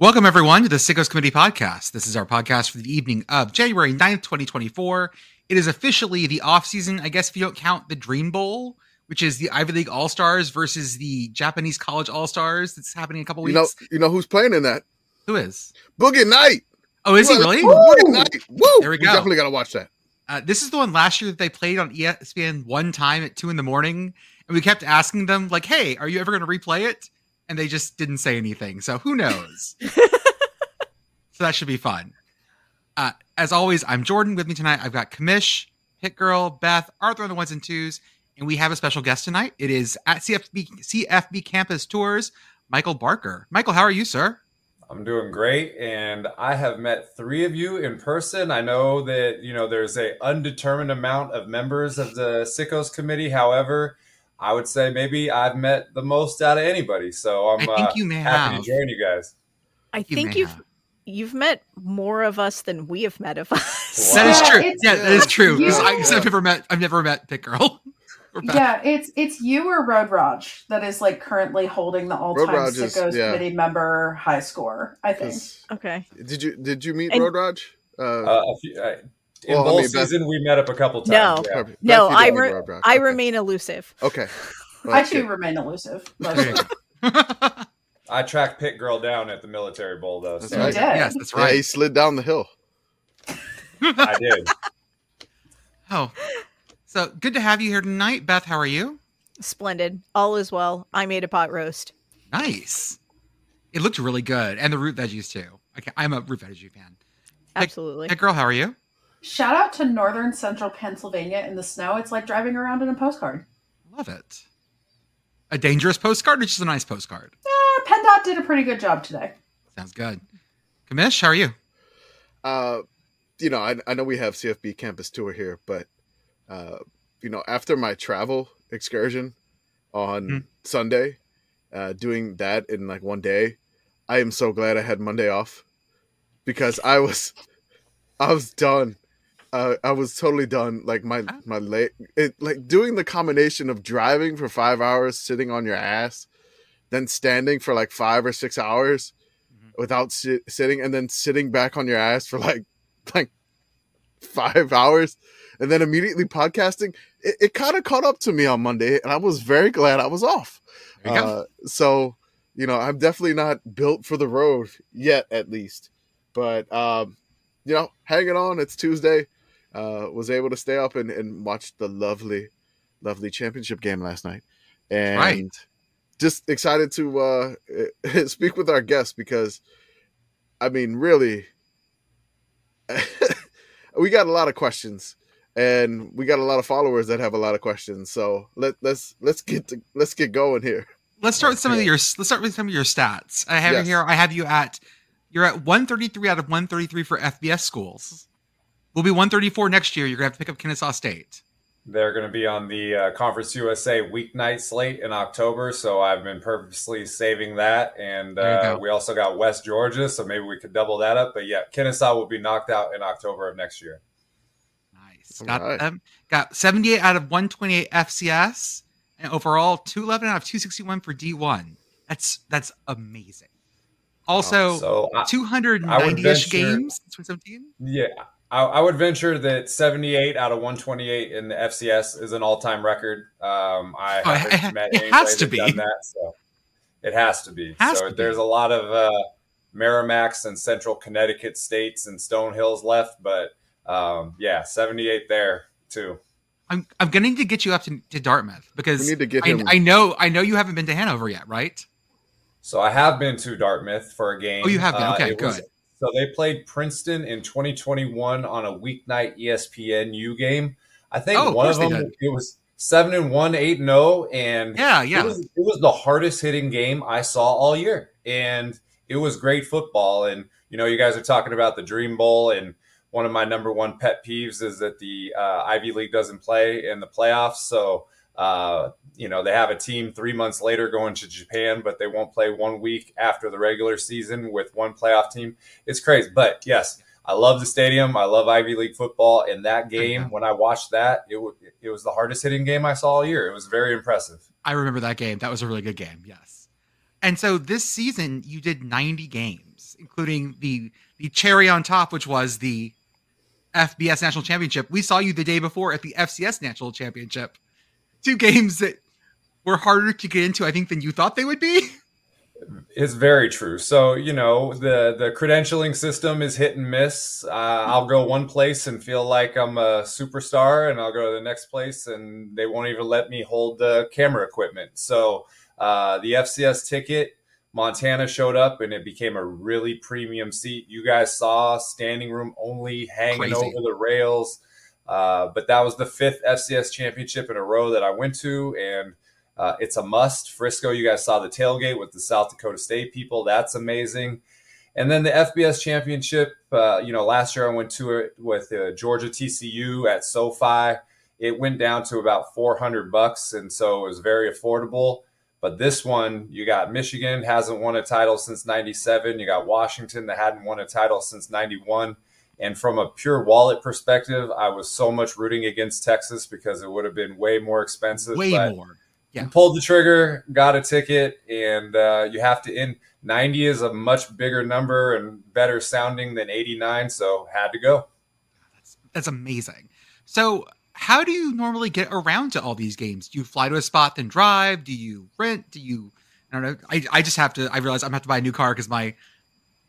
Welcome, everyone, to the Sickos Committee podcast. This is our podcast for the evening of January 9th, 2024. It is officially the off-season, I guess if you don't count the Dream Bowl, which is the Ivy League All-Stars versus the Japanese College All-Stars. That's happening in a couple weeks. You know who's playing in that? Who is? Boogie Night. Oh, is he really? Boogie Night. Woo! There we go. Definitely got to watch that. This is the one last year that they played on ESPN one time at 2 a.m. And we kept asking them, like, hey, are you ever going to replay it? And they just didn't say anything. So who knows? So that should be fun. As always, I'm Jordan. With me tonight, I've got Kamish, Hit Girl, Beth, Arthur on the ones and twos, and we have a special guest tonight. It is at CFB Campus Tours, Michael Barker. Michael, how are you, sir? I'm doing great, and I have met 3 of you in person. I know that there's a undetermined amount of members of the Sickos Committee. However, I would say maybe I've met the most out of anybody. So I'm happy to join you guys. I think you've met more of us than we have met of us. Wow. That is true. Yeah, that is true. I've never met Pit Girl. Yeah, it's you or Road Raj that is like currently holding the all-time Sickos Committee member high score, I think. Okay. Did you meet Road Raj? In bowl season, we met up a couple times. No, I remain elusive. Okay. Well, I too remain elusive. I tracked Pit Girl down at the Military Bowl, though. That's right. Yes, that's right. Yeah, he slid down the hill. I did. Oh, so good to have you here tonight. Beth, how are you? Splendid. All is well. I made a pot roast. Nice. It looked really good. And the root veggies, too. Okay, I'm a root veggie fan. Absolutely. Hey, girl, how are you? Shout out to northern central Pennsylvania in the snow. It's like driving around in a postcard. Love it. A dangerous postcard or just a nice postcard? PennDOT did a pretty good job today. Sounds good. Kamish, how are you? I know we have CFB Campus Tour here, but after my travel excursion on Sunday, doing that in like one day, I am so glad I had Monday off because I was done. I was totally done. Like my leg, doing the combination of driving for 5 hours, sitting on your ass, then standing for like 5 or 6 hours without sitting, and then sitting back on your ass for like 5 hours, and then immediately podcasting. It kind of caught up to me on Monday, and I was very glad I was off. So, I'm definitely not built for the road yet, at least. But, hanging on. It's Tuesday. Was able to stay up and watch the lovely, lovely championship game last night. And just excited to speak with our guests because, I mean, really, we got a lot of questions. And we got a lot of followers that have a lot of questions. So let's get going here. Let's start with some of your stats. I have you here. I have you're at 133 out of 133 for FBS schools. We'll be 134 next year. You're gonna have to pick up Kennesaw State. They're going to be on the Conference USA weeknight slate in October, so I've been purposely saving that. And we also got West Georgia, so maybe we could double that up. But yeah, Kennesaw will be knocked out in October of next year. Got 78 out of 128 FCS, and overall 211 out of 261 for D1. That's amazing. Also, 290-ish games since 2017. Yeah, I would venture that 78 out of 128 in the FCS is an all-time record. I haven't met anybody that's done that, so it has to be. There's a lot of Merrimack's and Central Connecticut states and Stone Hills left, but 78 there too. I'm going to need to get you up to Dartmouth because we need to get him. I know you haven't been to Hanover yet, right? So I have been to Dartmouth for a game. Oh, you have been? Okay, good. So they played Princeton in 2021 on a weeknight ESPNU game. I think one of them, it was 7-1, 8-0, and it was the hardest hitting game I saw all year, and it was great football. And you guys are talking about the Dream Bowl, and one of my number one pet peeves is that the Ivy League doesn't play in the playoffs. So, they have a team 3 months later going to Japan, but they won't play 1 week after the regular season with one playoff team. It's crazy. But yes, I love the stadium. I love Ivy League football. And that game, when I watched that, it was the hardest hitting game I saw all year. It was very impressive. I remember that game. That was a really good game. Yes. And so this season you did 90 games. including the cherry on top, which was the FBS National Championship. We saw you the day before at the FCS National Championship. 2 games that were harder to get into, I think, than you thought they would be. It's very true. So, the credentialing system is hit and miss. I'll go one place and feel like I'm a superstar, and I'll go to the next place and they won't even let me hold the camera equipment. So the FCS ticket, Montana showed up and it became a really premium seat. You guys saw standing room only, hanging over the rails. But that was the 5th FCS championship in a row that I went to, and it's a must. Frisco, you guys saw the tailgate with the South Dakota State people. That's amazing. And then the FBS championship, last year I went to it with Georgia TCU at SoFi. It went down to about $400, and so it was very affordable. But this one, you got Michigan, hasn't won a title since 97. You got Washington that hadn't won a title since 91. And from a pure wallet perspective, I was so much rooting against Texas because it would have been way more expensive. Way more. Yeah. You pulled the trigger, got a ticket, and you have to in. 90 is a much bigger number and better sounding than 89, so had to go. That's amazing. So how do you normally get around to all these games? Do you fly to a spot, then drive? Do you rent? I don't know. I just have to, I realize I'm going to have to buy a new car because my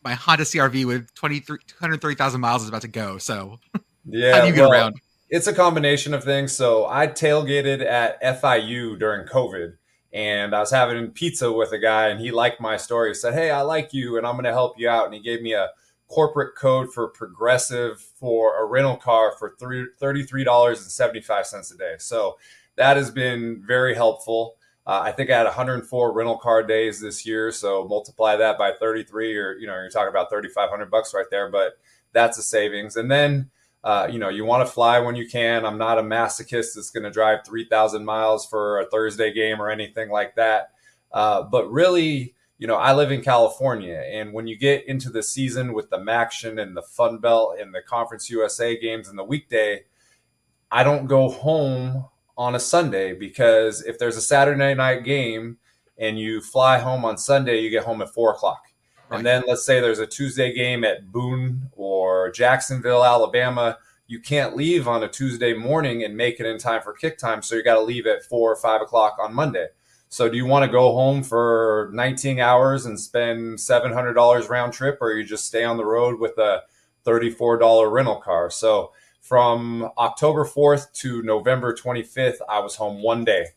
Honda CRV with 230,000 miles is about to go. So yeah, how do you get around? It's a combination of things. So I tailgated at FIU during COVID, and I was having pizza with a guy, and he liked my story. He said, "Hey, I like you, and I'm going to help you out." And he gave me a corporate code for Progressive for a rental car for $33.75 a day. So that has been very helpful. I think I had 104 rental car days this year. So multiply that by 33, or, you're talking about $3,500 right there, but that's a savings. And then, you want to fly when you can. I'm not a masochist that's going to drive 3,000 miles for a Thursday game or anything like that. But really, I live in California, and when you get into the season with the MACtion and the Fun Belt and the Conference USA games and the weekday, I don't go home on a Sunday, because if there's a Saturday night game and you fly home on Sunday, you get home at 4:00. Right. And then let's say there's a Tuesday game at Boone or Jacksonville, Alabama. You can't leave on a Tuesday morning and make it in time for kick time. So you got to leave at 4 or 5 o'clock on Monday. So do you want to go home for 19 hours and spend $700 round trip, or you just stay on the road with a $34 rental car? So from October 4th to November 25th, I was home one day.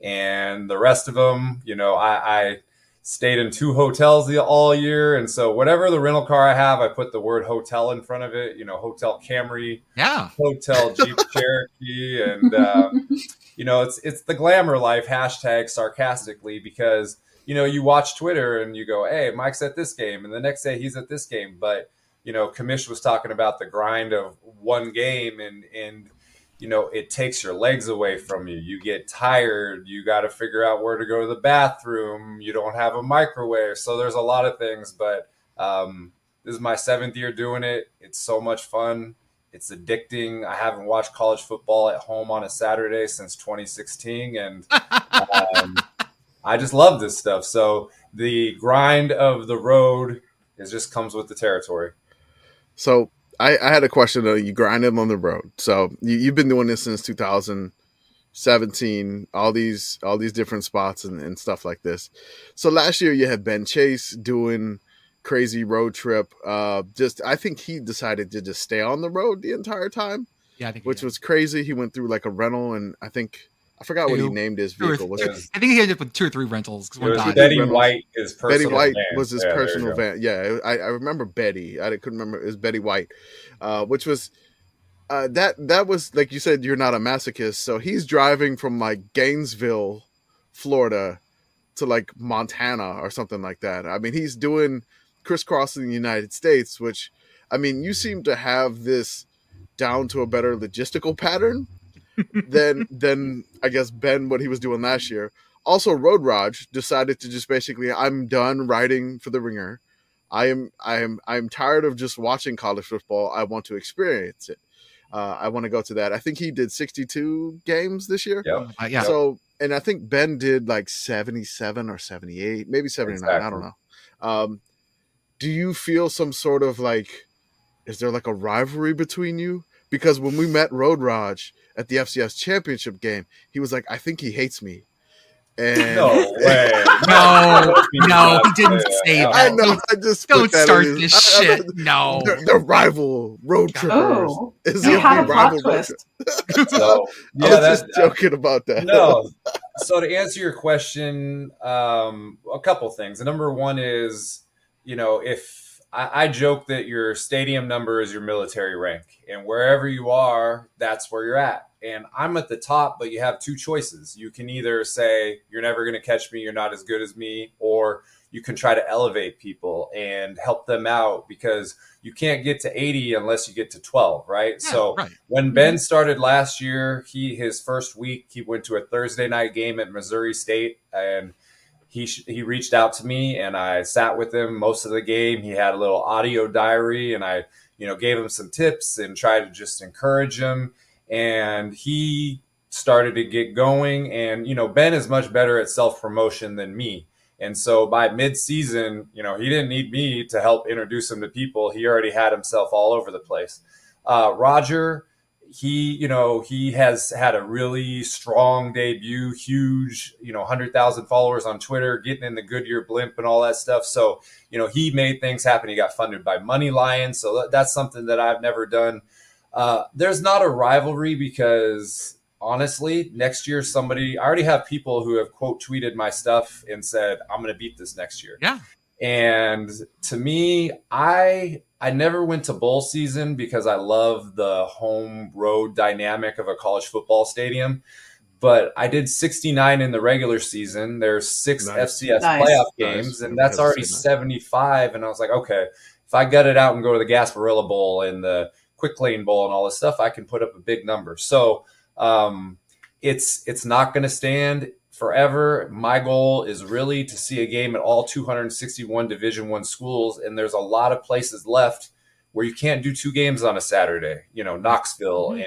And the rest of them, I stayed in 2 hotels all year. And so whatever the rental car I have, I put the word hotel in front of it, Hotel Camry, Hotel Jeep Cherokee. And, it's the glamour life, hashtag sarcastically, because, you watch Twitter and you go, hey, Mike's at this game, and the next day he's at this game. But, Kamish was talking about the grind of one game, and it takes your legs away from you. You get tired. You got to figure out where to go to the bathroom. You don't have a microwave. So there's a lot of things, but this is my 7th year doing it. It's so much fun. It's addicting. I haven't watched college football at home on a Saturday since 2016, and I just love this stuff. So the grind of the road just comes with the territory. So I had a question though. You grinded on the road. So you've been doing this since 2017, all these different spots and stuff like this. So last year you had Ben Chase doing crazy road trip. I think he decided to just stay on the road the entire time. Yeah, I think which was crazy. He went through like a rental, and I forgot what he named his vehicle. I think he ended up with 2 or 3 rentals. Betty White, his personal Betty White van. was his personal van. Yeah, I remember Betty. I couldn't remember. It was Betty White, which was that was, like you said, you're not a masochist. So he's driving from like Gainesville, Florida, to like Montana or something like that. I mean, he's doing crisscrossing the United States, which, I mean, you seem to have this down to a better logistical pattern than I guess Ben, what he was doing last year. Also, Road Raj decided to just basically, I'm done writing for the Ringer. I'm tired of just watching college football. I want to experience it. I want to go to that. I think he did 62 games this year. Yeah. So, and I think Ben did like 77 or 78, maybe 79. Exactly. I don't know. do you feel some sort of like, is there like a rivalry between you? Because when we met Road Raj at the FCS championship game, he was like, I think he hates me. And no way. No, he didn't say that. I know. I just don't start this shit. No, the rival road trippers. Oh, you had a plot twist. So, yeah, I was just joking about that. No. So to answer your question, a couple things. Number one is, if I joke that your stadium number is your military rank, and wherever you are, that's where you're at. And I'm at the top, but you have two choices. You can either say, you're never going to catch me, you're not as good as me, or you can try to elevate people and help them out, because you can't get to 80 unless you get to 12, right? Yeah, so right. When Ben started last year, his first week, he went to a Thursday night game at Missouri State, and he reached out to me, and I sat with him most of the game. He had a little audio diary, and I, gave him some tips and tried to just encourage him. And he started to get going. And, Ben is much better at self-promotion than me. And so by mid-season, he didn't need me to help introduce him to people. He already had himself all over the place. Roger, he has had a really strong debut, huge, 100,000 followers on Twitter, getting in the Goodyear blimp and all that stuff. So, he made things happen. He got funded by Money Lion. So that's something that I've never done. There's not a rivalry because honestly, next year, I already have people who have quote tweeted my stuff and said, I'm going to beat this next year. Yeah. And to me, I never went to bowl season because I love the home road dynamic of a college football stadium. But I did 69 in the regular season. There's 6 FCS playoff games, and that's already 75. And I was like, okay, if I gut it out and go to the Gasparilla Bowl and the Quick Lane Bowl and all this stuff, I can put up a big number. So it's not going to stand forever. My goal is really to see a game at all 261 Division I schools, and there's a lot of places left where you can't do 2 games on a Saturday. Knoxville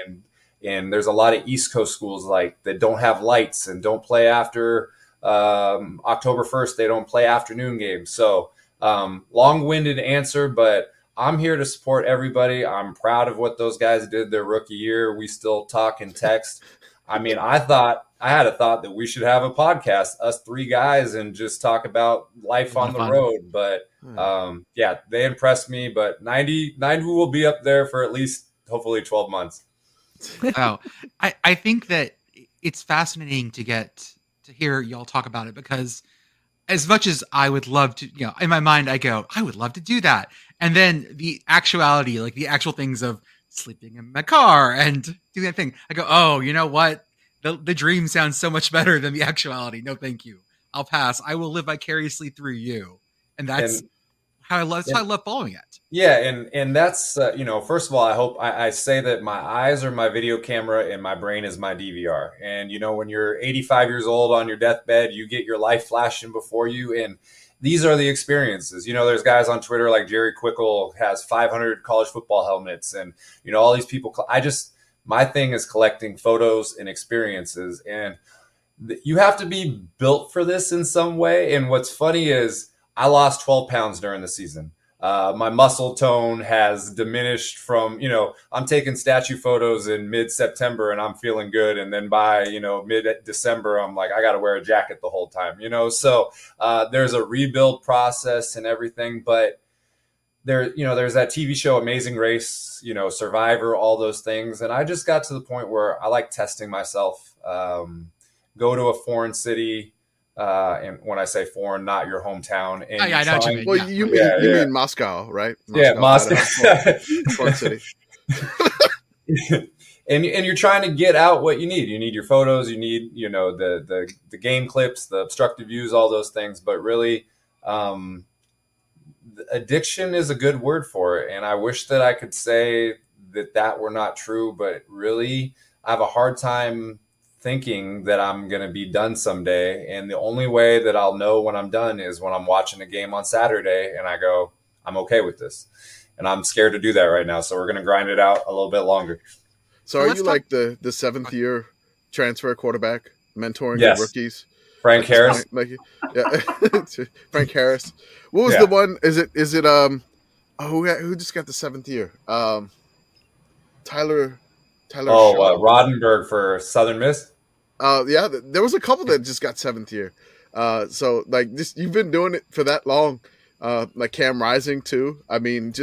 and there's a lot of East Coast schools that don't have lights and don't play after October 1st. They don't play afternoon games. So long-winded answer, but I'm here to support everybody. I'm proud of what those guys did their rookie year. We still talk and text. I mean, I had a thought that we should have a podcast, us 3 guys, and just talk about life on the road. But yeah, they impressed me. But 90 will be up there for at least hopefully 12 months. Oh, I think that it's fascinating to hear y'all talk about it, because as much as I would love to, in my mind, I go, I would love to do that. And then the actuality, like the actual things of sleeping in my car and doing that thing, I go, oh, you know what? The dream sounds so much better than the actuality. No, thank you. I'll pass. I will live vicariously through you. And that's how I love following it. Yeah. And that's, first of all, I hope I say that my eyes are my video camera and my brain is my DVR. And, when you're 85 years old on your deathbed, you get your life flashing before you. And these are the experiences. There's guys on Twitter like Jerry Quickle has 500 college football helmets, and, all these people. My thing is collecting photos and experiences, and you have to be built for this in some way. And what's funny is I lost 12 pounds during the season. My muscle tone has diminished from, I'm taking statue photos in mid-September and I'm feeling good. And then by, mid-December, I'm like, I got to wear a jacket the whole time, So there's a rebuild process and everything. But there's that TV show, Amazing Race, Survivor, all those things. And I just got to the point where I like testing myself, go to a foreign city. And when I say foreign, not your hometown. And I know what you mean. Well, you mean Moscow, right? Moscow. Foreign city. and you're trying to get out what you need. You need your photos. You need, the game clips, the obstructive views, all those things. But really, addiction is a good word for it. And I wish that I could say that were not true. But really, I have a hard time thinking that I'm going to be done someday. And the only way that I'll know when I'm done is when I'm watching a game on Saturday and I go, I'm okay with this. And I'm scared to do that right now. So we're going to grind it out a little bit longer. So are you like the 7th year transfer quarterback mentoring the rookies? Frank Harris. Yeah, Frank Harris. What was the one? Is it who just got the 7th year? Tyler. Roddenberry for Southern Miss. Yeah, there was a couple that just got 7th year. So like this, you've been doing it for that long. Like Cam Rising too. I mean,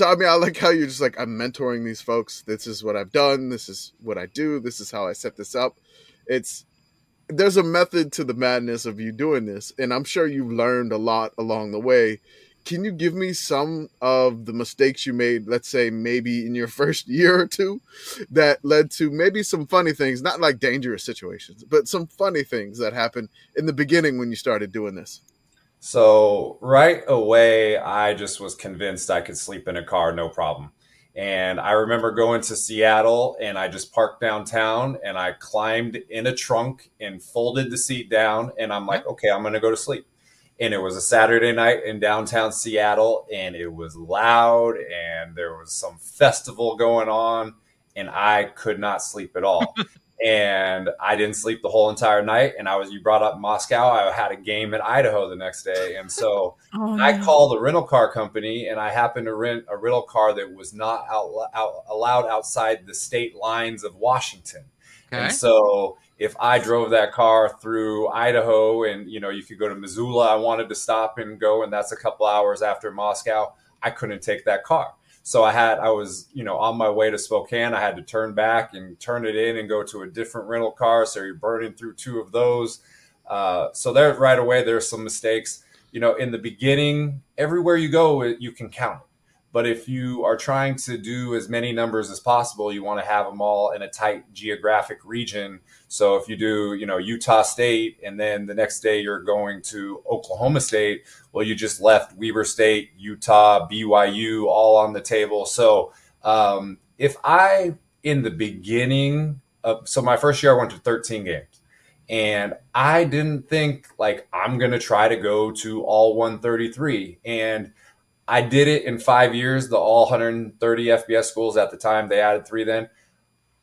I like how you're just like, I'm mentoring these folks. This is what I've done. This is what I do. This is how I set this up. There's a method to the madness of you doing this, and I'm sure you've learned a lot along the way. Can you give me some of the mistakes you made, let's say maybe in your first year or two, that led to maybe some funny things, not like dangerous situations, but some funny things that happened in the beginning when you started doing this? So right away, I just was convinced I could sleep in a car, no problem. And I remember going to Seattle, and I just parked downtown, and I climbed in a trunk and folded the seat down. And I'm like, okay, I'm going to go to sleep. And it was a Saturday night in downtown Seattle, and it was loud, and there was some festival going on, and I could not sleep at all. And I didn't sleep the whole entire night. And you brought up Moscow. I had a game in Idaho the next day. And so I called the rental car company, and I happened to rent a rental car that was not allowed outside the state lines of Washington. Okay. And so if I drove that car through Idaho, and, you could go to Missoula, I wanted to stop and go, and that's a couple hours after Moscow, I couldn't take that car. So I was, on my way to Spokane. I had to turn back and turn it in and go to a different rental car. So you're burning through 2 of those. So there, right away, there's some mistakes. In the beginning, everywhere you go, you can count it. But if you are trying to do as many numbers as possible, you want to have them all in a tight geographic region. So if you do, Utah State, and then the next day you're going to Oklahoma State, well, you just left Weber State, Utah, BYU all on the table. So if in the beginning so my first year, I went to 13 games. And I didn't think like I'm going to try to go to all 133. And I did it in 5 years, the all 130 FBS schools at the time. They added 3 then.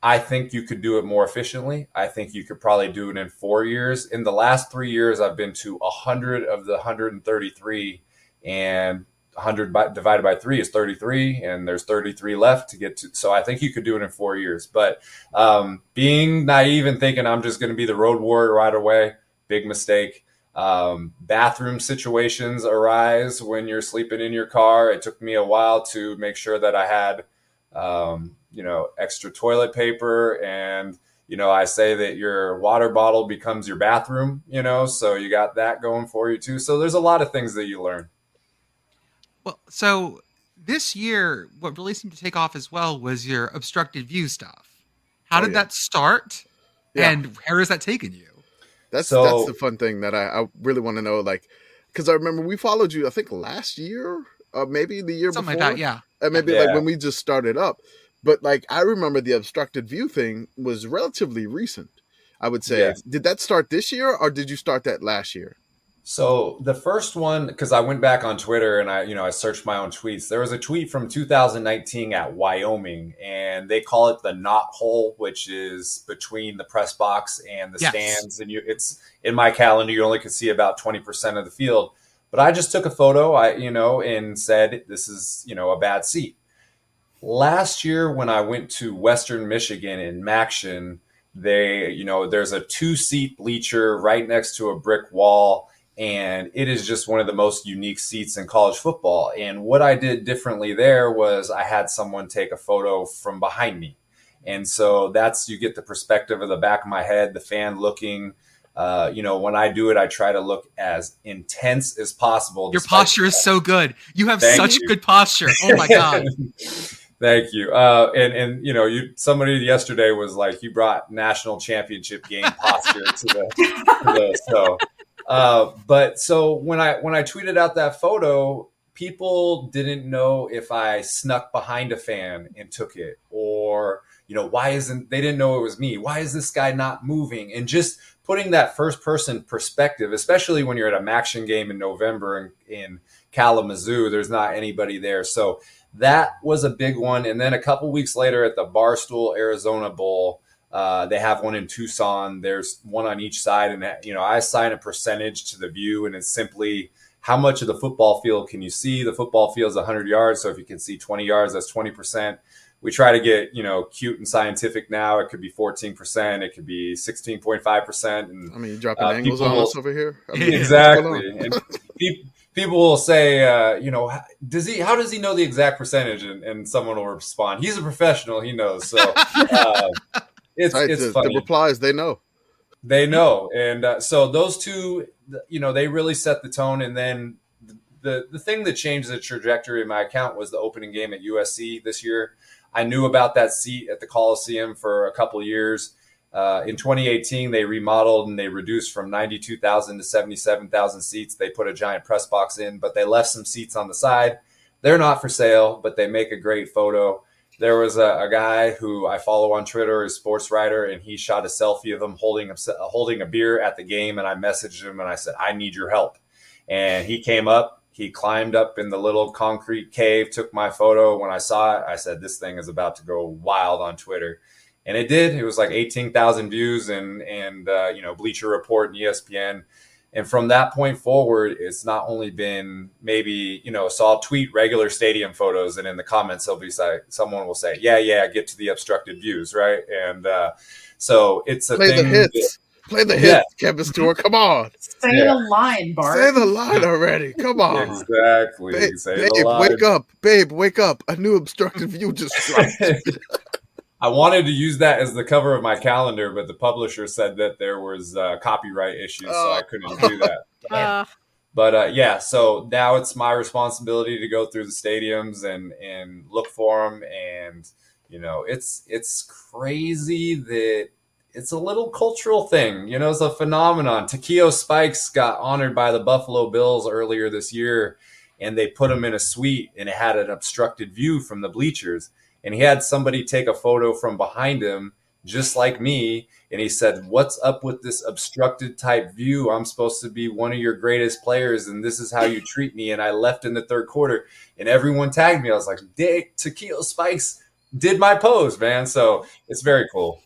I think you could do it more efficiently. I think you could probably do it in 4 years. In the last 3 years, I've been to 100 of the 133, and 100 divided by 3 is 33, and there's 33 left to get to. So I think you could do it in 4 years. But being naive and thinking I'm just going to be the road warrior right away, big mistake. Bathroom situations arise when you're sleeping in your car. It took me a while to make sure that I had, extra toilet paper. And, I say that your water bottle becomes your bathroom, so you got that going for you too. So there's a lot of things that you learn. Well, so this year, what really seemed to take off as well was your obstructed view stuff. How did that start? Yeah. And where has that taken you? That's the fun thing that I really want to know, like, because I remember we followed you, I think last year, maybe the year Something before. Like that, yeah. And maybe like when we just started up. But like, I remember the obstructed view thing was relatively recent, I would say. Yeah. Did that start this year, or did you start that last year? So the first one, because I went back on Twitter and I searched my own tweets. There was a tweet from 2019 at Wyoming, and they call it the knot hole, which is between the press box and the stands. And it's in my calendar, you only could see about 20% of the field. But I just took a photo, and said, this is, a bad seat. Last year, when I went to Western Michigan in Maction, there's a 2-seat bleacher right next to a brick wall. And it is just one of the most unique seats in college football. And what I did differently there was I had someone take a photo from behind me. And so you get the perspective of the back of my head, the fan looking. When I do it, I try to look as intense as possible. Your posture is so good. You have such good posture. Oh my God. Thank you. Somebody yesterday was like, you brought national championship game posture to the show. But so when I tweeted out that photo, people didn't know if I snuck behind a fan and took it, or, they didn't know it was me. Why is this guy not moving? And just putting that first person perspective, especially when you're at a Maction game in November in Kalamazoo, there's not anybody there. So that was a big one. And then a couple weeks later at the Barstool Arizona Bowl, They have one in Tucson. There's one on each side. And, I assign a percentage to the view, and it's simply how much of the football field can you see? The football field is 100 yards. So if you can see 20 yards, that's 20%. We try to get, cute and scientific now. It could be 14%. It could be 16.5%. And you're dropping angles on us over here. Exactly. And people will say, how does he know the exact percentage? And someone will respond, he's a professional. He knows. So it's funny. The replies, they know. They know. And so those two, they really set the tone. And then the thing that changed the trajectory of my account was the opening game at USC this year. I knew about that seat at the Coliseum for a couple of years. In 2018, they remodeled and they reduced from 92,000 to 77,000 seats. They put a giant press box in, but they left some seats on the side. They're not for sale, but they make a great photo. There was a guy who I follow on Twitter, a sports writer, and he shot a selfie of him holding a beer at the game. And I messaged him and I said, I need your help. And he came up. He climbed up in the little concrete cave, took my photo. When I saw it, I said, this thing is about to go wild on Twitter. And it did. It was like 18,000 views and Bleacher Report and ESPN. And from that point forward, it's not only been maybe, so I'll tweet regular stadium photos, and in the comments, someone will say, yeah, get to the obstructed views, right? And so it's a thing. Play the hits, Campus Tour. Come on. Say the line, Bart. Say the line already. Come on. Exactly. Babe, wake up. A new obstructed view just dropped. I wanted to use that as the cover of my calendar, but the publisher said that there was copyright issues, so I couldn't do that. But so now it's my responsibility to go through the stadiums and look for them. And, it's crazy that it's a little cultural thing. It's a phenomenon. Takeo Spikes got honored by the Buffalo Bills earlier this year, and they put him in a suite, and it had an obstructed view from the bleachers. And he had somebody take a photo from behind him, just like me. And he said, what's up with this obstructed type view? I'm supposed to be one of your greatest players, and this is how you treat me. And I left in the third quarter, and everyone tagged me. I was like, Takeo Spikes did my pose, man. So it's very cool.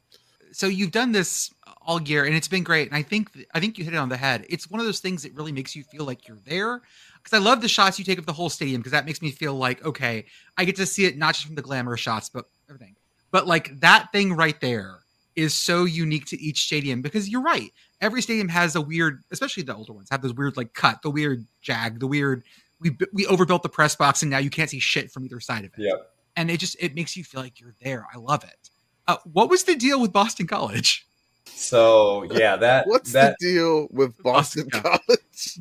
So you've done this all year, and it's been great. And I think you hit it on the head. It's one of those things that really makes you feel like you're there. Because I love the shots you take of the whole stadium, because that makes me feel like, okay, I get to see it not just from the glamorous shots, but everything. But like that thing right there is so unique to each stadium, because you're right. Every stadium has a weird, especially the older ones, have this weird like cut, the weird jag, the weird, we overbuilt the press box and now you can't see shit from either side of it. Yep. And it makes you feel like you're there. I love it. What was the deal with Boston College? So what's the deal with Boston College?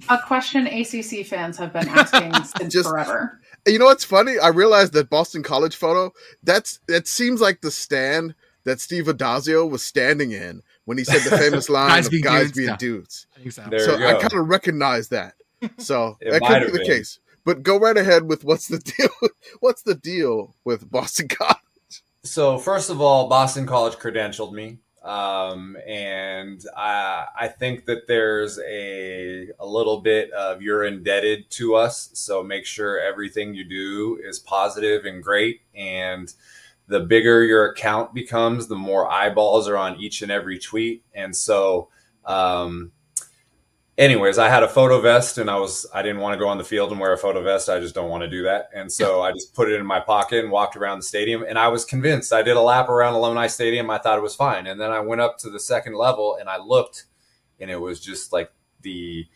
A question ACC fans have been asking since forever. You know what's funny? I realized that Boston College photo, that seems like the stand that Steve Adazio was standing in when he said the famous line of guys being dudes. I think so. I kind of recognize that. So that could be the case. But go right ahead with what's the deal? What's the deal with Boston College? So first of all, Boston College credentialed me. And I think that there's a little bit of you're indebted to us. So make sure everything you do is positive and great. And the bigger your account becomes, the more eyeballs are on each and every tweet. And so, anyways, I had a photo vest, and I didn't want to go on the field and wear a photo vest. I just don't want to do that. And so I just put it in my pocket and walked around the stadium, and I was convinced. I did a lap around Alumni Stadium. I thought it was fine. And then I went up to the second level and I looked, and it was just like it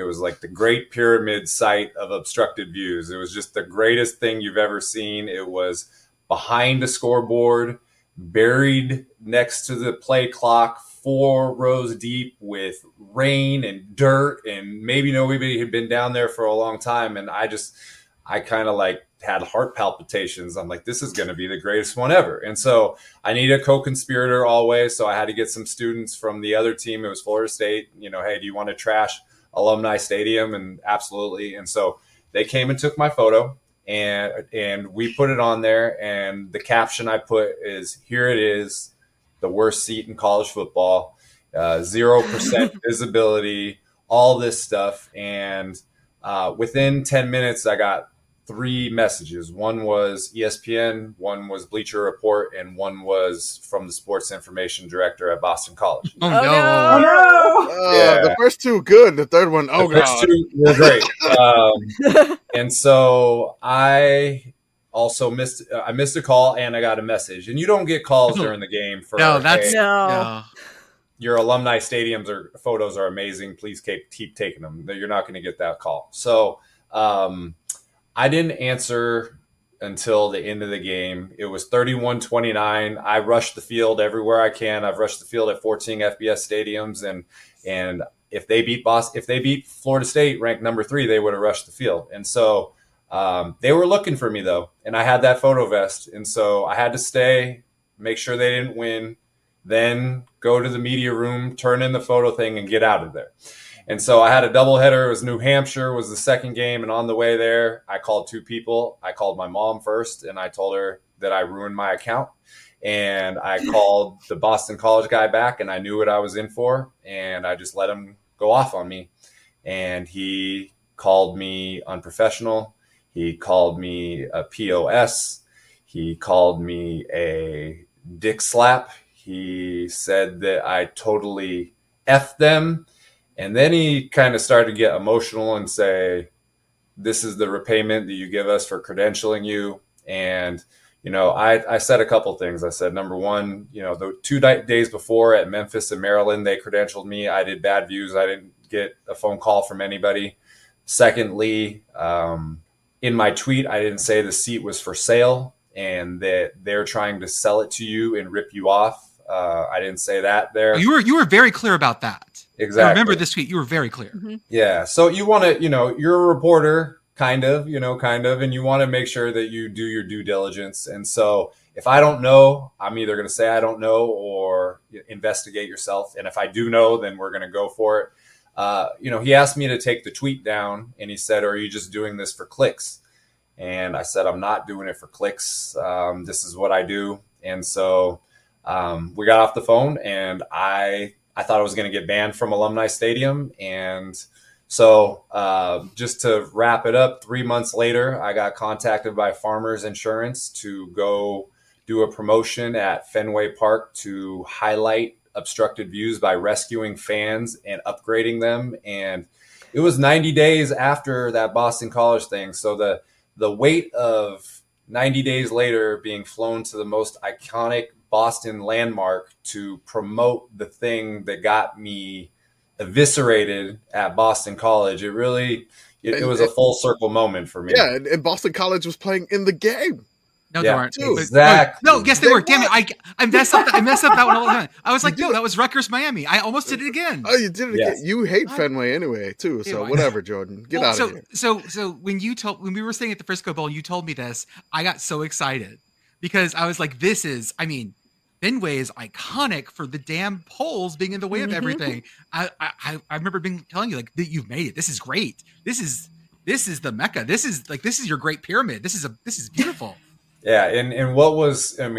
was like the Great Pyramid site of obstructed views. It was just the greatest thing you've ever seen. It was behind a scoreboard, buried next to the play clock, 4 rows deep with rain and dirt, and maybe nobody had been down there for a long time. And I kind of like had heart palpitations. I'm like, this is going to be the greatest one ever. And so I need a co-conspirator always. So I had to get some students from the other team. It was Florida State, hey, do you want to trash Alumni Stadium? And absolutely. And so they came and took my photo, and we put it on there. And the caption I put is, here it is, the worst seat in college football, 0% visibility, all this stuff. And within 10 minutes, I got 3 messages. One was ESPN, one was Bleacher Report, and one was from the sports information director at Boston College. Oh, no. The first 2 good. The third one, the first 2 were great. And so I also missed a call and I got a message. And you don't get calls during the game for your alumni stadiums or photos are amazing. Please keep taking them. You're not going to get that call. So I didn't answer until the end of the game. It was 31-29. I rushed the field everywhere I can. I've rushed the field at 14 FBS stadiums, and if they beat Florida State, ranked number 3, they would have rushed the field. And so they were looking for me though, and I had that photo vest, and so I had to stay, make sure they didn't win, then go to the media room, turn in the photo thing, and get out of there. And so I had a doubleheader. It was New Hampshire was the second game. And on the way there, I called 2 people. I called my mom first, and I told her that I ruined my account. And I called the Boston College guy back, and I knew what I was in for. And I just let him go off on me. And he called me unprofessional. He called me a POS. He called me a dick slap. He said that I totally effed them. And then he kind of started to get emotional and say, this is the repayment that you give us for credentialing you. And, I said a couple things. I said, number one, the 2 days before at Memphis and Maryland, they credentialed me. I did bad views. I didn't get a phone call from anybody. Secondly, in my tweet, I didn't say the seat was for sale and that they're trying to sell it to you and rip you off. I didn't say that there. You were very clear about that. Exactly. I remember this tweet. You were very clear. Mm-hmm. Yeah. So you want to, you're a reporter, kind of, and you want to make sure that you do your due diligence. And so if I don't know, I'm either going to say I don't know or investigate yourself. And if I do know, then we're going to go for it. He asked me to take the tweet down, and he said, are you just doing this for clicks? And I said, I'm not doing it for clicks. This is what I do. And so we got off the phone, and I thought I was going to get banned from Alumni Stadium. And so just to wrap it up, 3 months later, I got contacted by Farmers Insurance to go do a promotion at Fenway Park to highlight obstructed views by rescuing fans and upgrading them. And it was 90 days after that Boston College thing. So the weight of 90 days later being flown to the most iconic Boston landmark to promote the thing that got me eviscerated at Boston College. It was a full circle moment for me. Yeah, and Boston College was playing in the game. No, they weren't. Exactly. No, yes, they were. Damn it. I messed up that one all the time. I was like, no, that was Rutgers, Miami. I almost did it again. Oh, you did it again. You hate Fenway anyway, too. So whatever, Jordan. Get out of here. So when we were staying at the Frisco Bowl and you told me this, I got so excited because I was like, Fenway is iconic for the damn poles being in the way of everything. I remember telling you, like, you've made it. This is great. This is the Mecca. This is your Great Pyramid. This is beautiful. Yeah, and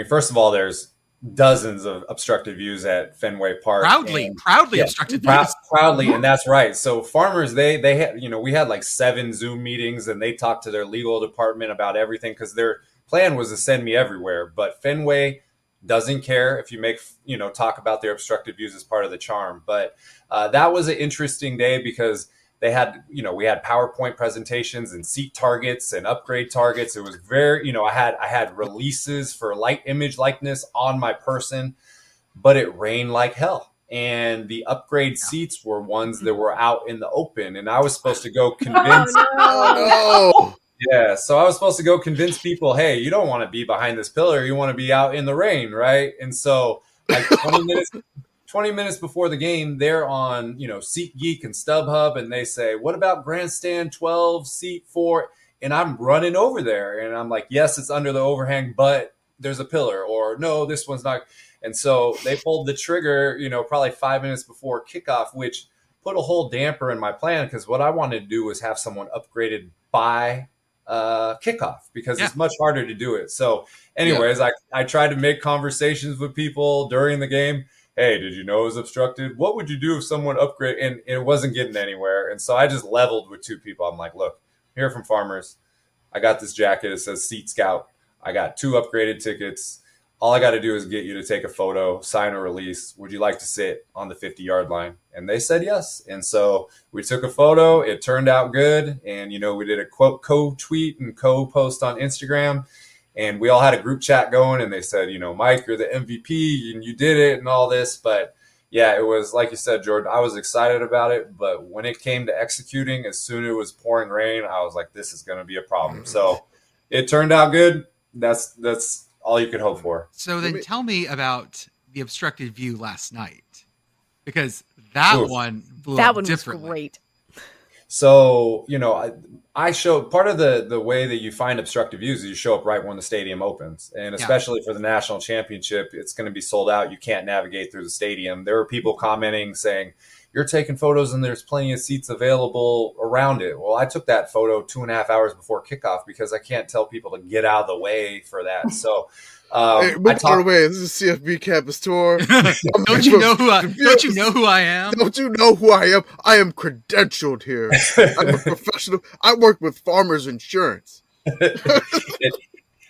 first of all, there's dozens of obstructed views at Fenway Park. Proudly obstructed views. Proudly, and that's right. So Farmers, they had, we had like 7 Zoom meetings, and they talked to their legal department about everything because their plan was to send me everywhere. But Fenway doesn't care if you talk about their obstructed views as part of the charm. But that was an interesting day because they had, we had PowerPoint presentations and seat targets and upgrade targets. It was very, I had releases for light image likeness on my person, but it rained like hell. And the upgrade seats were ones that were out in the open. And I was supposed to go convince. Oh, no. Yeah. So I was supposed to go convince people, hey, you don't want to be behind this pillar. You want to be out in the rain. Right. And so like 20 minutes before the game, they're on, SeatGeek and StubHub, and they say, what about grandstand 12, seat 4? And I'm running over there, and I'm like, yes, it's under the overhang, but there's a pillar, or no, this one's not. And so they pulled the trigger, probably 5 minutes before kickoff, which put a whole damper in my plan because what I wanted to do was have someone upgraded by kickoff because it's much harder to do it. So anyways, I tried to make conversations with people during the game. Hey, did you know it was obstructed? What would you do if someone upgraded? And it wasn't getting anywhere. And so I just leveled with 2 people. I'm like, look, I'm here from Farmers. I got this jacket. It says Seat Scout. I got 2 upgraded tickets. All I got to do is get you to take a photo, sign a release. Would you like to sit on the 50-yard line? And they said yes. And so we took a photo. It turned out good. And, you know, we did a co-tweet and co-post on Instagram. And we all had a group chat going. And they said, you know, Mike, you're the MVP and you did it and all this. But, yeah, it was, like you said, Jordan, I was excited about it. But when it came to executing, as soon as it was pouring rain, I was like, this is going to be a problem. So it turned out good. That's all you could hope for. So then tell me about the obstructed view last night, because that one was great. So, you know, I show part of the way that you find obstructed views is you show up right when the stadium opens. And especially for the national championship, it's going to be sold out. You can't navigate through the stadium. There were people commenting saying, you're taking photos and there's plenty of seats available around it. Well, I took that photo 2.5 hours before kickoff because I can't tell people to get out of the way for that. So, hey, by the way, this is CFB Campus Tour. Don't you know who I am? Don't you know who I am? I am credentialed here. I'm a professional. I work with Farmers Insurance.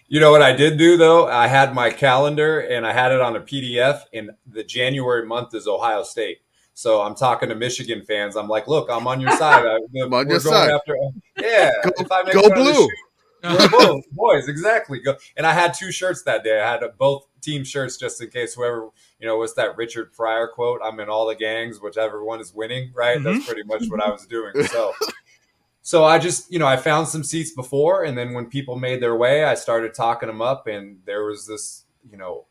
You know what I did do, though? I had my calendar and I had it on a PDF, and the January month is Ohio State. So I'm talking to Michigan fans. I'm like, look, I'm on your side. I'm on your side. Go blue. We're boys, exactly. Go. And I had 2 shirts that day. I had both team shirts just in case whoever, you know, what's that Richard Pryor quote? I'm in all the gangs, whichever one is winning, right? Mm-hmm. That's pretty much what I was doing. So I just, you know, I found some seats before, and then when people made their way, I started talking them up, and there was this, you know,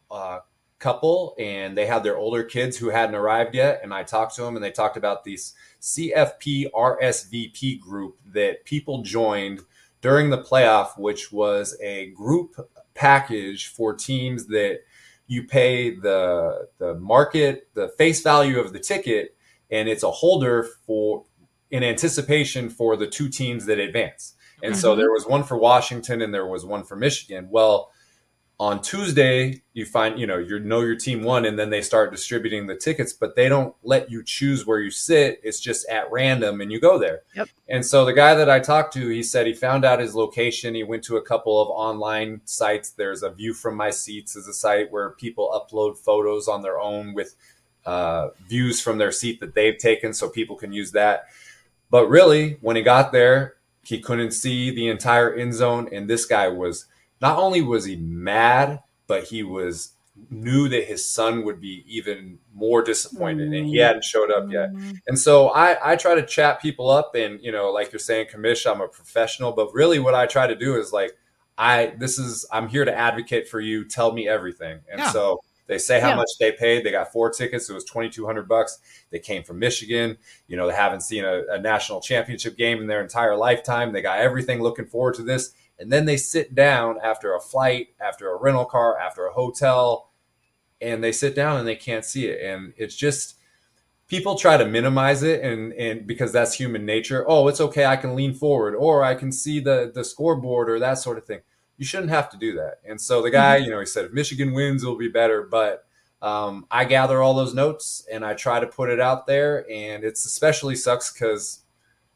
couple, and they had their older kids who hadn't arrived yet, and I talked to them, and they talked about this CFP RSVP group that people joined during the playoff, which was a group package for teams that you pay the market, the face value of the ticket, and it's a holder for in anticipation for the 2 teams that advance. And so there was one for Washington and there was one for Michigan. Well, on Tuesday, you find, you know your team won, and then they start distributing the tickets, but they don't let you choose where you sit. It's just at random, and you go there. Yep. And so the guy that I talked to, he said he found out his location. He went to a couple of online sites. There's a View from My Seats is a site where people upload photos on their own with views from their seat that they've taken, so people can use that. But really, when he got there, he couldn't see the entire end zone, and this guy was not only was he mad, but he knew that his son would be even more disappointed, and he hadn't showed up yet. And so I try to chat people up, and, you know, like you're saying, Commish, I'm a professional, but really what I try to do is like, I'm here to advocate for you. Tell me everything. And so they say how much they paid. They got 4 tickets. It was $2,200. They came from Michigan. You know, they haven't seen a national championship game in their entire lifetime. They got everything looking forward to this. And then they sit down after a flight, after a rental car, after a hotel, and they sit down and they can't see it. And it's just, people try to minimize it, and because that's human nature. Oh, it's okay, I can lean forward, or I can see the scoreboard, or that sort of thing. You shouldn't have to do that. And so the guy, you know, he said, if Michigan wins, it'll be better. But I gather all those notes and I try to put it out there. And it's especially sucks because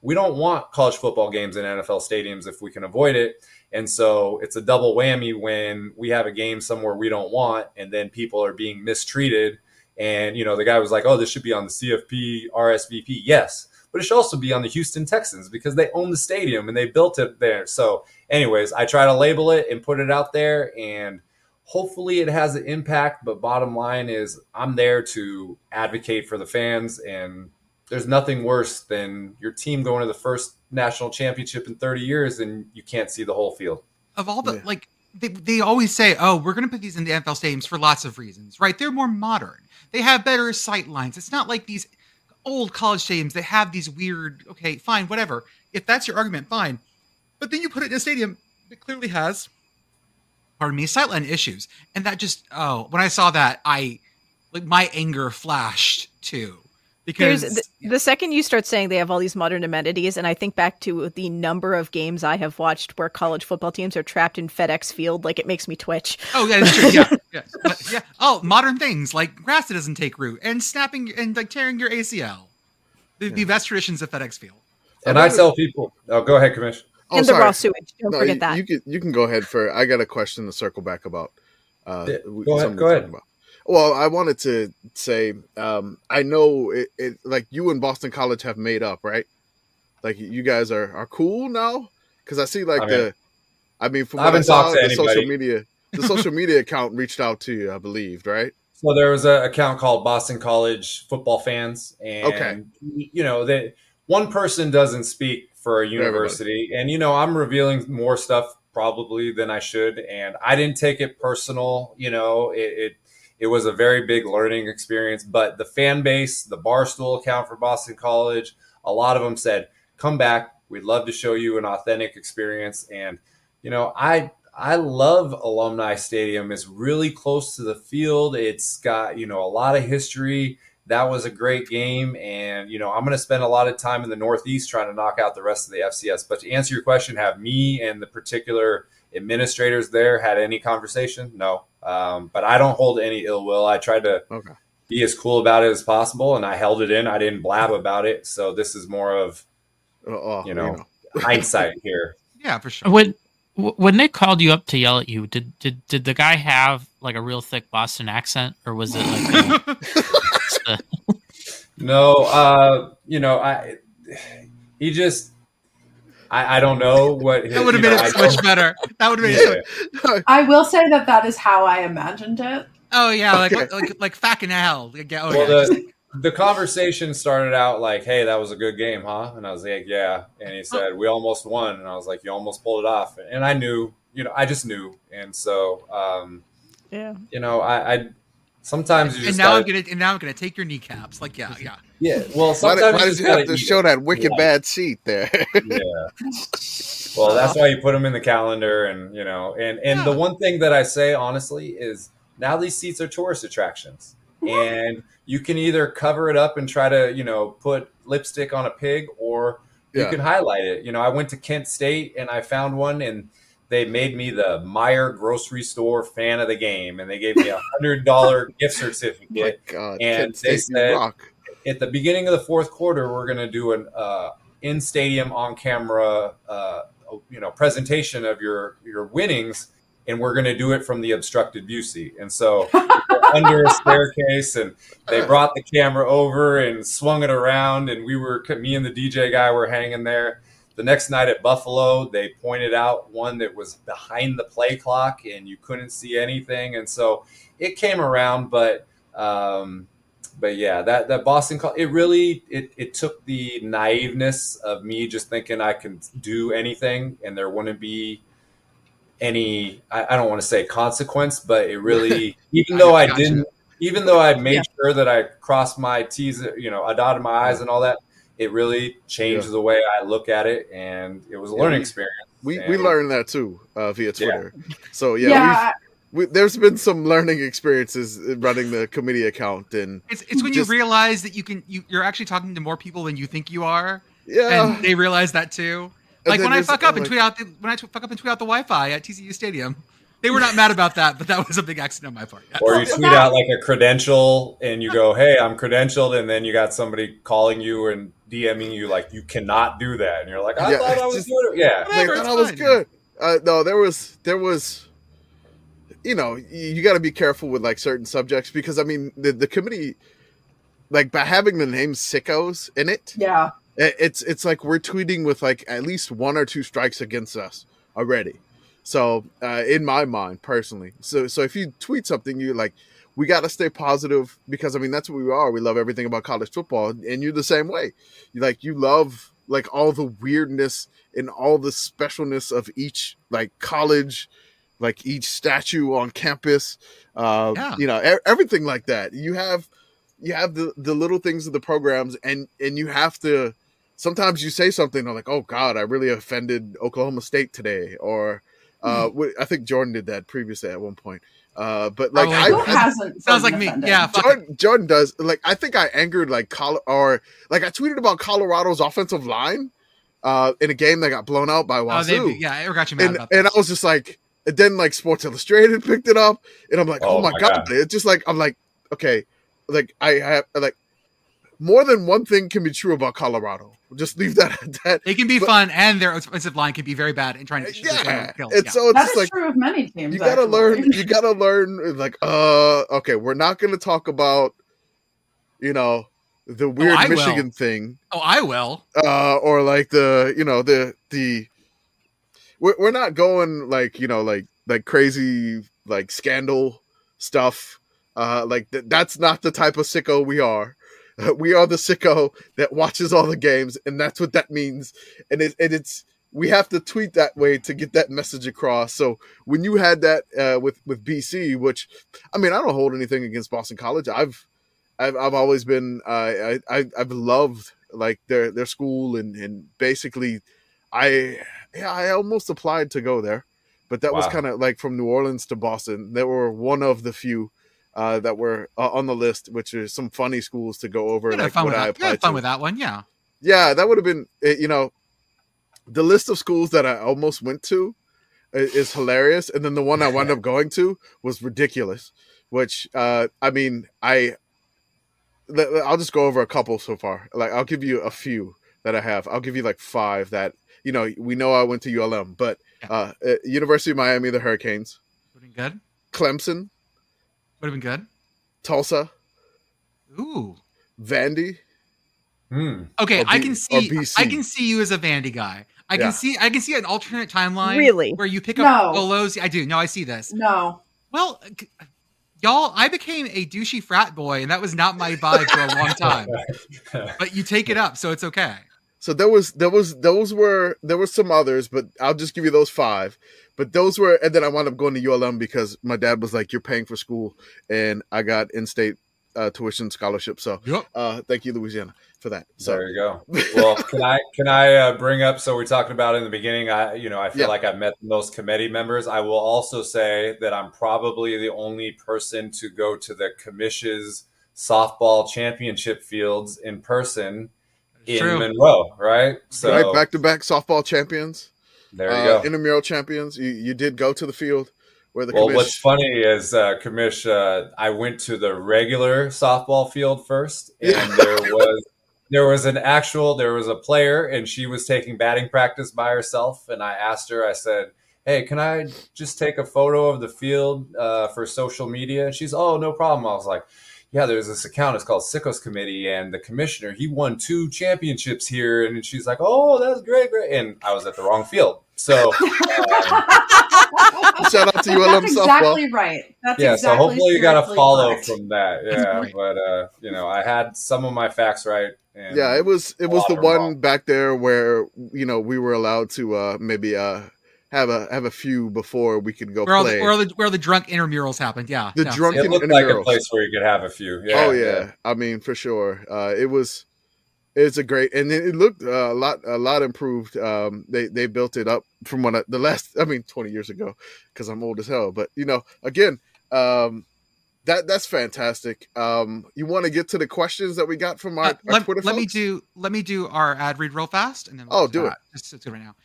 we don't want college football games in NFL stadiums if we can avoid it. And so it's a double whammy when we have a game somewhere we don't want, and then people are being mistreated. And, you know, the guy was like, oh, this should be on the CFP RSVP. Yes, but it should also be on the Houston Texans because they own the stadium and they built it there. So anyways, I try to label it and put it out there, and hopefully it has an impact. But bottom line is I'm there to advocate for the fans, and there's nothing worse than your team going to the first national championship in 30 years and you can't see the whole field. Of all the, like, they always say, oh, we're going to put these in the NFL stadiums for lots of reasons, right? They're more modern. They have better sight lines. It's not like these old college stadiums that have these weird, okay, fine, whatever. If that's your argument, fine. But then you put it in a stadium that clearly has, pardon me, sightline issues. And that just, when I saw that, my anger flashed too. Because the second you start saying they have all these modern amenities, and I think back to the number of games I have watched where college football teams are trapped in FedEx Field, like it makes me twitch. Oh yeah, that's true. Yeah. Oh, modern things like grass that doesn't take root and snapping and like tearing your ACL. The best traditions of FedEx Field. And I tell people, oh, go ahead, Commissioner. And the raw sewage. Don't forget that. You can go ahead I got a question to circle back about. Go ahead. About. Well, I wanted to say, I know it like you and Boston College have made up, right? Like you guys are cool now? Because I see from what I saw, the social media account reached out to you, I believe, right? So there was an account called Boston College Football Fans, and that one person doesn't speak for a university, and I'm revealing more stuff probably than I should, and I didn't take it personal. It was a very big learning experience, but the fan base, the Barstool account for Boston College, a lot of them said, "Come back. We'd love to show you an authentic experience." And I love Alumni Stadium. It's really close to the field. It's got, a lot of history. That was a great game. And, I'm going to spend a lot of time in the Northeast trying to knock out the rest of the FCS. But to answer your question, have me and the particular administrators there had any conversation? No. But I don't hold any ill will. I tried to be as cool about it as possible, and I held it in. I didn't blab about it. So this is more of, hindsight here. Yeah, for sure. When they called you up to yell at you, did the guy have like a real thick Boston accent, or was it like? No, I don't know what. That would have made it so much better. That would have made it so. I will say that is how I imagined it. Oh yeah, like fucking hell. The conversation started out like, "Hey, that was a good game, huh?" And I was like, "Yeah." And he said, "We almost won." And I was like, "You almost pulled it off." And I knew, I just knew. And so, I sometimes you just I'm gonna take your kneecaps. Like, yeah. Well, sometimes why did you have to show that wicked bad seat there? Yeah. Well, that's why you put them in the calendar, and the one thing that I say honestly is now these seats are tourist attractions, and you can either cover it up and try to, put lipstick on a pig, or you can highlight it. I went to Kent State and I found one, and they made me the Meijer grocery store fan of the game, and they gave me $100 gift certificate. Oh God, and they said at the beginning of the fourth quarter, we're going to do an in-stadium on-camera, presentation of your winnings. And we're going to do it from the obstructed view seat. And so under a staircase, and they brought the camera over and swung it around. And me and the DJ guy were hanging there. The next night at Buffalo, they pointed out one that was behind the play clock and you couldn't see anything. And so it came around, but yeah, that Boston call, it took the naiveness of me just thinking I can do anything and there wouldn't be any, I don't want to say consequence, but it really, even though I made sure that I crossed my T's, I dotted my I's and all that, it really changed the way I look at it. And it was a learning experience. We learned that too, via Twitter. Yeah. So there's been some learning experiences running the committee account, and it's when you realize that you're actually talking to more people than you think you are. Yeah. And they realize that too. Like when I fuck up and tweet out the Wi-Fi at TCU Stadium, they were not mad about that, but that was a big accident on my part. Yeah. Or you tweet out like a credential and you go, "Hey, I'm credentialed," and then you got somebody calling you and DMing you like, "You cannot do that," and you're like, "I thought I was doing it." Yeah, I thought I was good. No, there was. You got to be careful with like certain subjects because I mean the committee, like by having the name Sickos in it, it's like we're tweeting with like at least one or two strikes against us already. So in my mind personally, so if you tweet something, you're like, we got to stay positive because I mean that's what we are. We love everything about college football, and you're the same way. You love like all the weirdness and all the specialness of each like college. Like each statue on campus, everything like that. You have the little things of the programs, and you have to. Sometimes you say something, and I'm like, "Oh God, I really offended Oklahoma State today," or I think Jordan did that previously at one point. But like, sounds like me. Yeah, Jordan does. Like, I think I angered I tweeted about Colorado's offensive line in a game that got blown out by Wazoo. I ever got you mad about that. And I was just like. And then like Sports Illustrated picked it up, and I'm like, oh my God. It's just like I'm like, okay, like I have like more than one thing can be true about Colorado. Just leave that at that. They can be fun, and their offensive line can be very bad in trying to kill. So it's like true of many teams. You gotta learn. You gotta learn. Like, okay, we're not gonna talk about, the weird Michigan thing. Oh, I will. Or like the we're not going like crazy like scandal stuff. That's not the type of sicko we are. We are the sicko that watches all the games, and that's what that means. And it's we have to tweet that way to get that message across. So when you had that with BC, which I mean, I don't hold anything against Boston College. I've always been I've loved like their school and basically I almost applied to go there, but that was kind of like from New Orleans to Boston. They were one of the few that were on the list, which are some funny schools to go over. Like what I applied to. Fun with that one, yeah. Yeah, that would have been, the list of schools that I almost went to is hilarious, and then the one I wound up going to was ridiculous. Which I mean, I'll just go over a couple so far. Like I'll give you a few that I have. I'll give you like 5 that we know I went to ULM, but University of Miami, the Hurricanes. Would have been good. Clemson. Would have been good. Tulsa. Ooh. Vandy. Okay, I can see you as a Vandy guy. I can see an alternate timeline. Really? Where you pick up Bolos. I do. No, I see this. No. Well, y'all, I became a douchey frat boy, and that was not my vibe for a long time. But you take it up, so it's okay. So there were some others, but I'll just give you those 5. But those were, and then I wound up going to ULM because my dad was like, "You're paying for school," and I got in-state tuition scholarship. So, thank you, Louisiana, for that. So there you go. Well, can I bring up? So we're talking about in the beginning. I feel like I've met those committee members. I will also say that I'm probably the only person to go to the Commish's softball championship fields in person in Monroe. Right. So back-to-back softball champions. There you go. Intramural champions. You did go to the field where the what's funny is Commish, I went to the regular softball field first, and there was a player, and she was taking batting practice by herself, and I asked her, I said, "Hey, can I just take a photo of the field for social media?" And she's, "Oh, no problem." I was like, "Yeah, there's this account. It's called Sickos Committee, and the commissioner, he won 2 championships here." And she's like, "Oh, that's great." And I was at the wrong field. So shout out to ULM That's exactly right. So hopefully you got a follow from that. Yeah, but I had some of my facts right. And it was the one back there where we were allowed to maybe have a few before we could go play. Where the drunk intramurals happened. Yeah, drunken it looked intramurals. Like a place where you could have a few. Yeah. Oh yeah. I mean, for sure. It's a great, and it looked a lot improved. They built it up from 20 years ago, because I'm old as hell. But again, that's fantastic. You want to get to the questions that we got from our Twitter folks? Let me do our ad read real fast, and then do it. It's good right now.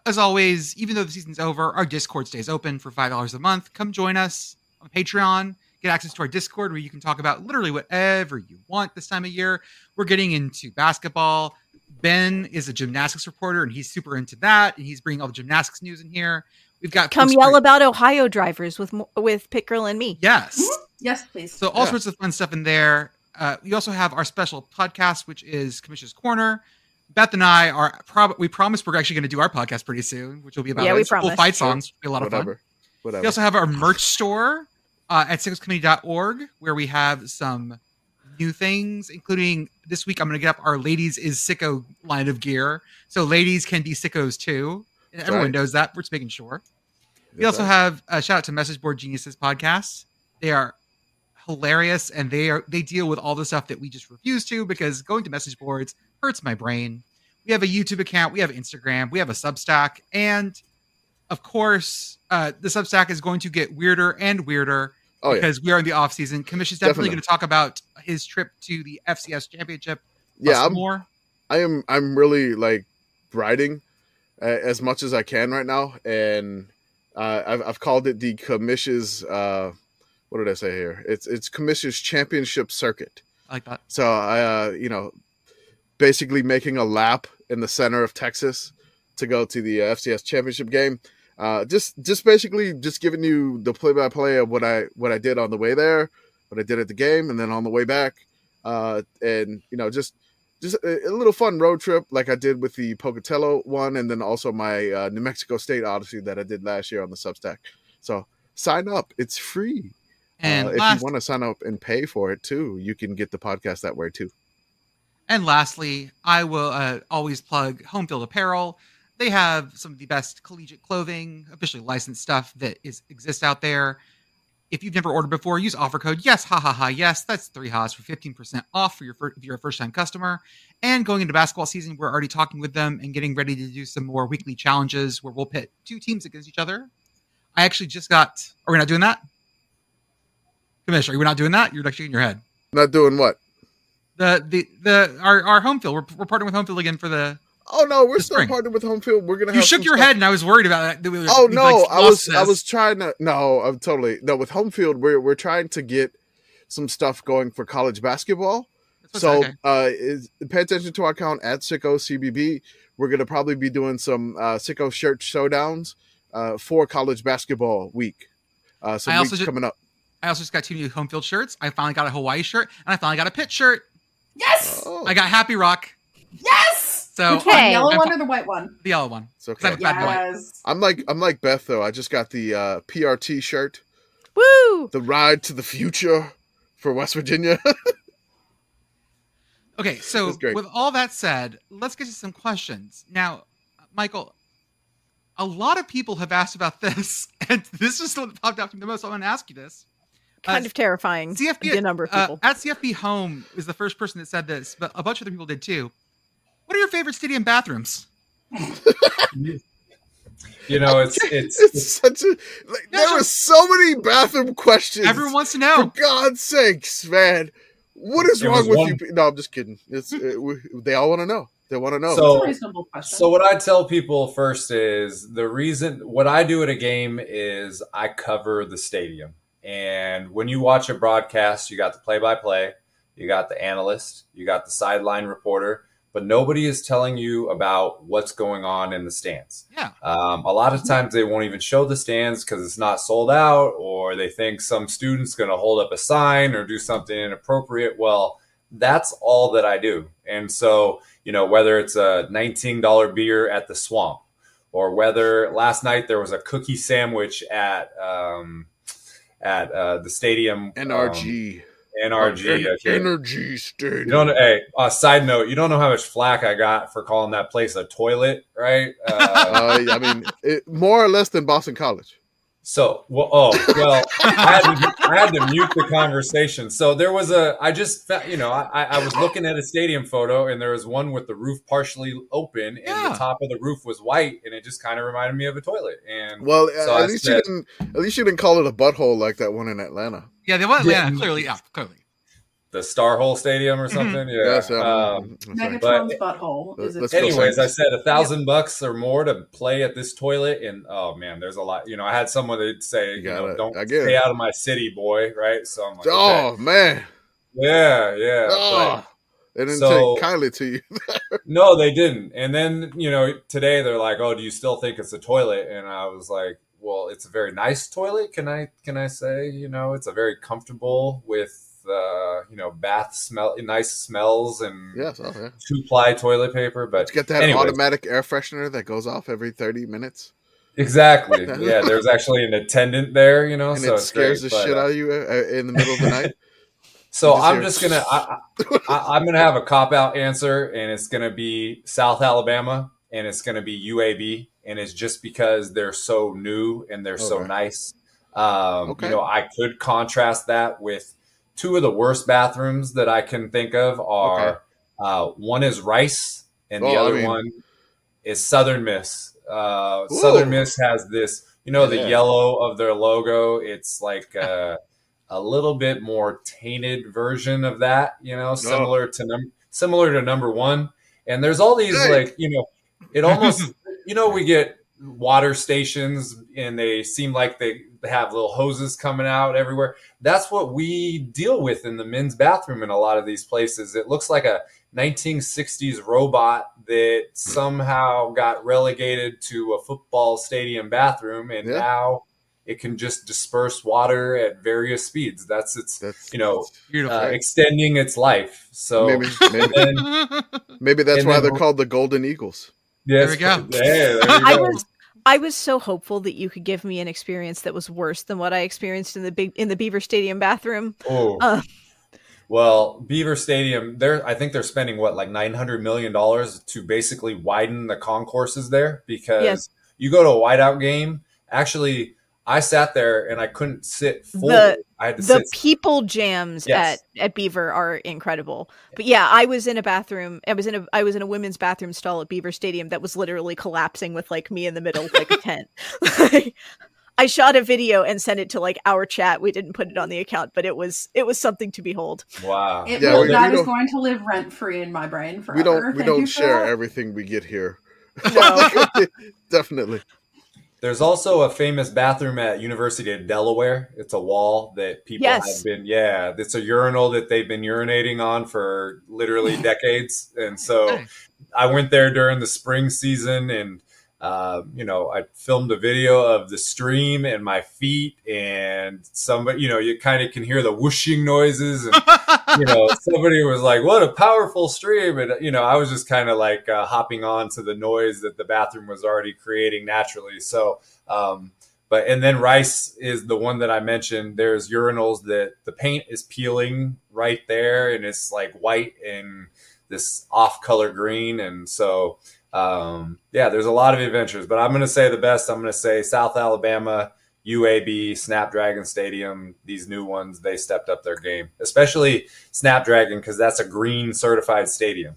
As always, even though the season's over, our Discord stays open for $5 a month. Come join us on Patreon. Get access to our Discord where you can talk about literally whatever you want this time of year. We're getting into basketball. Ben is a gymnastics reporter, and he's super into that, and he's bringing all the gymnastics news in here. We've got come yell about Ohio drivers with Pit Girl and me. Yes. Yes, please. So all sorts of fun stuff in there. We also have our special podcast, which is Commission's Corner. Beth and I we promise we're actually going to do our podcast pretty soon, which will be about cool fight songs. It'll be a lot of fun. Whatever. We also have our merch store at sickoscommittee.org, where we have some new things, including this week I'm going to get up our Ladies is Sicko line of gear. So ladies can be sickos too. And everyone knows that. We're just making sure. We also have a shout out to Message Board Geniuses podcasts. They are hilarious, and they deal with all the stuff that we just refuse to, because going to message boards hurts my brain. We have a YouTube account, we have Instagram, we have a Substack, and of course, the Substack is going to get weirder and weirder because we are in the off season. Commish is definitely going to talk about his trip to the FCS championship. I'm really like writing as much as I can right now, and I've called it the Commish's. What did I say here? It's Commish's championship circuit. I like that. So I, basically making a lap in the center of Texas to go to the FCS championship game. Just basically just giving you the play-by-play of what I did on the way there, what I did at the game, and then on the way back. And just a little fun road trip like I did with the Pocatello one, and then also my New Mexico State Odyssey that I did last year on the Substack. So sign up; it's free. And if you want to sign up and pay for it too, you can get the podcast that way too. And lastly, I will always plug Home Field Apparel. They have some of the best collegiate clothing, officially licensed stuff that exists out there. If you've never ordered before, use offer code yes, yes. That's 3 ha's for 15% off if you're a first-time customer. And going into basketball season, we're already talking with them and getting ready to do some more weekly challenges where we'll pit 2 teams against each other. I actually just got. Are we not doing that? Commissioner, are we not doing that? You're actually in your head. Not doing what? Our Home Field. We're partnering with Home Field again for the. Oh no, we're still partnered with Home Field. We're gonna. You shook your head, and I was worried about that. I was trying to. No, I'm totally no. With Home Field, we're trying to get some stuff going for college basketball. So, pay attention to our account at Sicko CBB. We're gonna probably be doing some Sicko shirt showdowns for college basketball week. Some weeks coming up. I also just got 2 new Home Field shirts. I finally got a Hawaii shirt, and I finally got a Pitt shirt. Yes! Oh. I got Happy Rock. Yes! So which one, the yellow one or the white one? The yellow one. It's okay. Yes. I'm like Beth though. I just got the PRT shirt. Woo! The Ride to the Future for West Virginia. Okay, so with all that said, let's get to some questions. Now, Michael, a lot of people have asked about this, and this is what popped out to me the most. So I'm going to ask you this. Kind of terrifying. The number of people. At CFB Home is the first person that said this, but a bunch of other people did too. What are your favorite stadium bathrooms? It's such a there are so many bathroom questions. Everyone wants to know. For God's sakes, man, what is wrong with you? No, I'm just kidding. They all want to know. They want to know. So, it's a reasonable question. So what I tell people first is the reason what I do at a game is I cover the stadium. And when you watch a broadcast, you got the play-by-play, you got the analyst, you got the sideline reporter, but nobody is telling you about what's going on in the stands. Yeah. A lot of times they won't even show the stands because it's not sold out, or they think some student's going to hold up a sign or do something inappropriate. Well, that's all that I do. And so, whether it's a $19 beer at the Swamp, or whether last night there was a cookie sandwich at the stadium. NRG. Okay. Energy Stadium. Side note, you don't know how much flack I got for calling that place a toilet, right? More or less than Boston College. So, I had to mute the conversation. So there was I was looking at a stadium photo, and there was one with the roof partially open, and the top of the roof was white, and it just kind of reminded me of a toilet. And at least you didn't call it a butthole like that one in Atlanta. Yeah, the one in Atlanta, clearly. The Starhole Stadium or something. Mm-hmm. Yeah. Megatron's butthole. Anyways, I said $1,000 or more to play at this toilet, and oh man, there's a lot. I had someone that say, "Don't stay out of my city, boy." Right? So I'm like, oh man, yeah. Oh, they didn't take kindly to you. No, they didn't. And then today they're like, "Oh, do you still think it's a toilet?" And I was like, "Well, it's a very nice toilet. Can I say, it's a very comfortable with." Bath smell, nice smells, and 2-ply toilet paper. But it's got that automatic air freshener that goes off every 30 minutes. Exactly. Yeah, there's actually an attendant there. And so it scares the shit out of you in the middle of the night. So I'm just gonna I'm gonna have a cop-out answer, and it's gonna be South Alabama, and it's gonna be UAB, and it's just because they're so new and they're so nice. I could contrast that with two of the worst bathrooms that I can think of are one is Rice and the other one is Southern Miss. Southern Miss has this, the yellow of their logo. It's like a little bit more tainted version of that, similar to number one. And there's all these it almost, we get water stations and they seem like they have little hoses coming out everywhere. That's what we deal with in the men's bathroom in a lot of these places. It looks like a 1960s robot that somehow got relegated to a football stadium bathroom, and now it can just disperse water at various speeds. That's extending its life. So maybe that's why they're called the Golden Eagles. Yes, there we go. There we go. I was so hopeful that you could give me an experience that was worse than what I experienced in the Beaver Stadium bathroom. Oh. Well, Beaver Stadium, I think they're spending like $900 million to basically widen the concourses there, because you go to a whiteout game. Actually, I sat there and I couldn't sit full. I had to sit. People jams at Beaver are incredible. But yeah, I was in a bathroom. I was in a women's bathroom stall at Beaver Stadium that was literally collapsing with like me in the middle, like a tent. I shot a video and sent it to like our chat. We didn't put it on the account, but it was something to behold. Wow. That is going to live rent free in my brain forever. We don't share everything we get here. No. Definitely. There's also a famous bathroom at University of Delaware. It's a wall that people have been, it's a urinal that they've been urinating on for literally decades. And so I went there during the spring season, and I filmed a video of the stream and my feet, and somebody, you kind of can hear the whooshing noises, and somebody was like, "What a powerful stream!" And I was just kind of like hopping on to the noise that the bathroom was already creating naturally. So, and then Rice is the one that I mentioned. There's urinals that the paint is peeling right there, and it's like white and this off-color green, and so. There's a lot of adventures, but I'm going to say the best. I'm going to say South Alabama, UAB, Snapdragon Stadium. These new ones, they stepped up their game, especially Snapdragon, because that's a green certified stadium.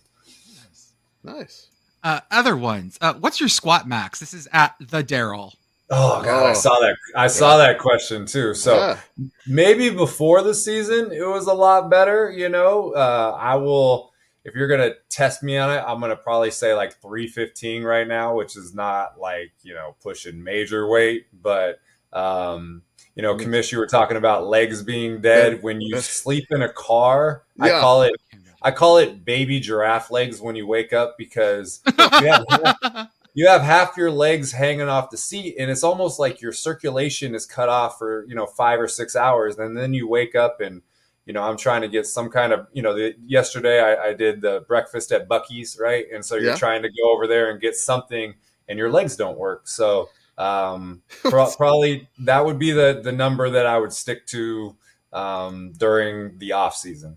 Nice. Other ones. What's your squat max? This is at the Daryl. Oh God, I saw that. I saw that question too. So maybe before the season, it was a lot better. I will. If you're going to test me on it, I'm going to probably say like 315 right now, which is not like, pushing major weight. But, Commish, you were talking about legs being dead. When you sleep in a car, I call it baby giraffe legs when you wake up, because you have half your legs hanging off the seat, and it's almost like your circulation is cut off for, 5 or 6 hours. And then you wake up and, I'm trying to get some kind of, yesterday I did the breakfast at Buc-ee's, right? And so you're trying to go over there and get something, and your legs don't work. So probably that would be the number that I would stick to during the off season.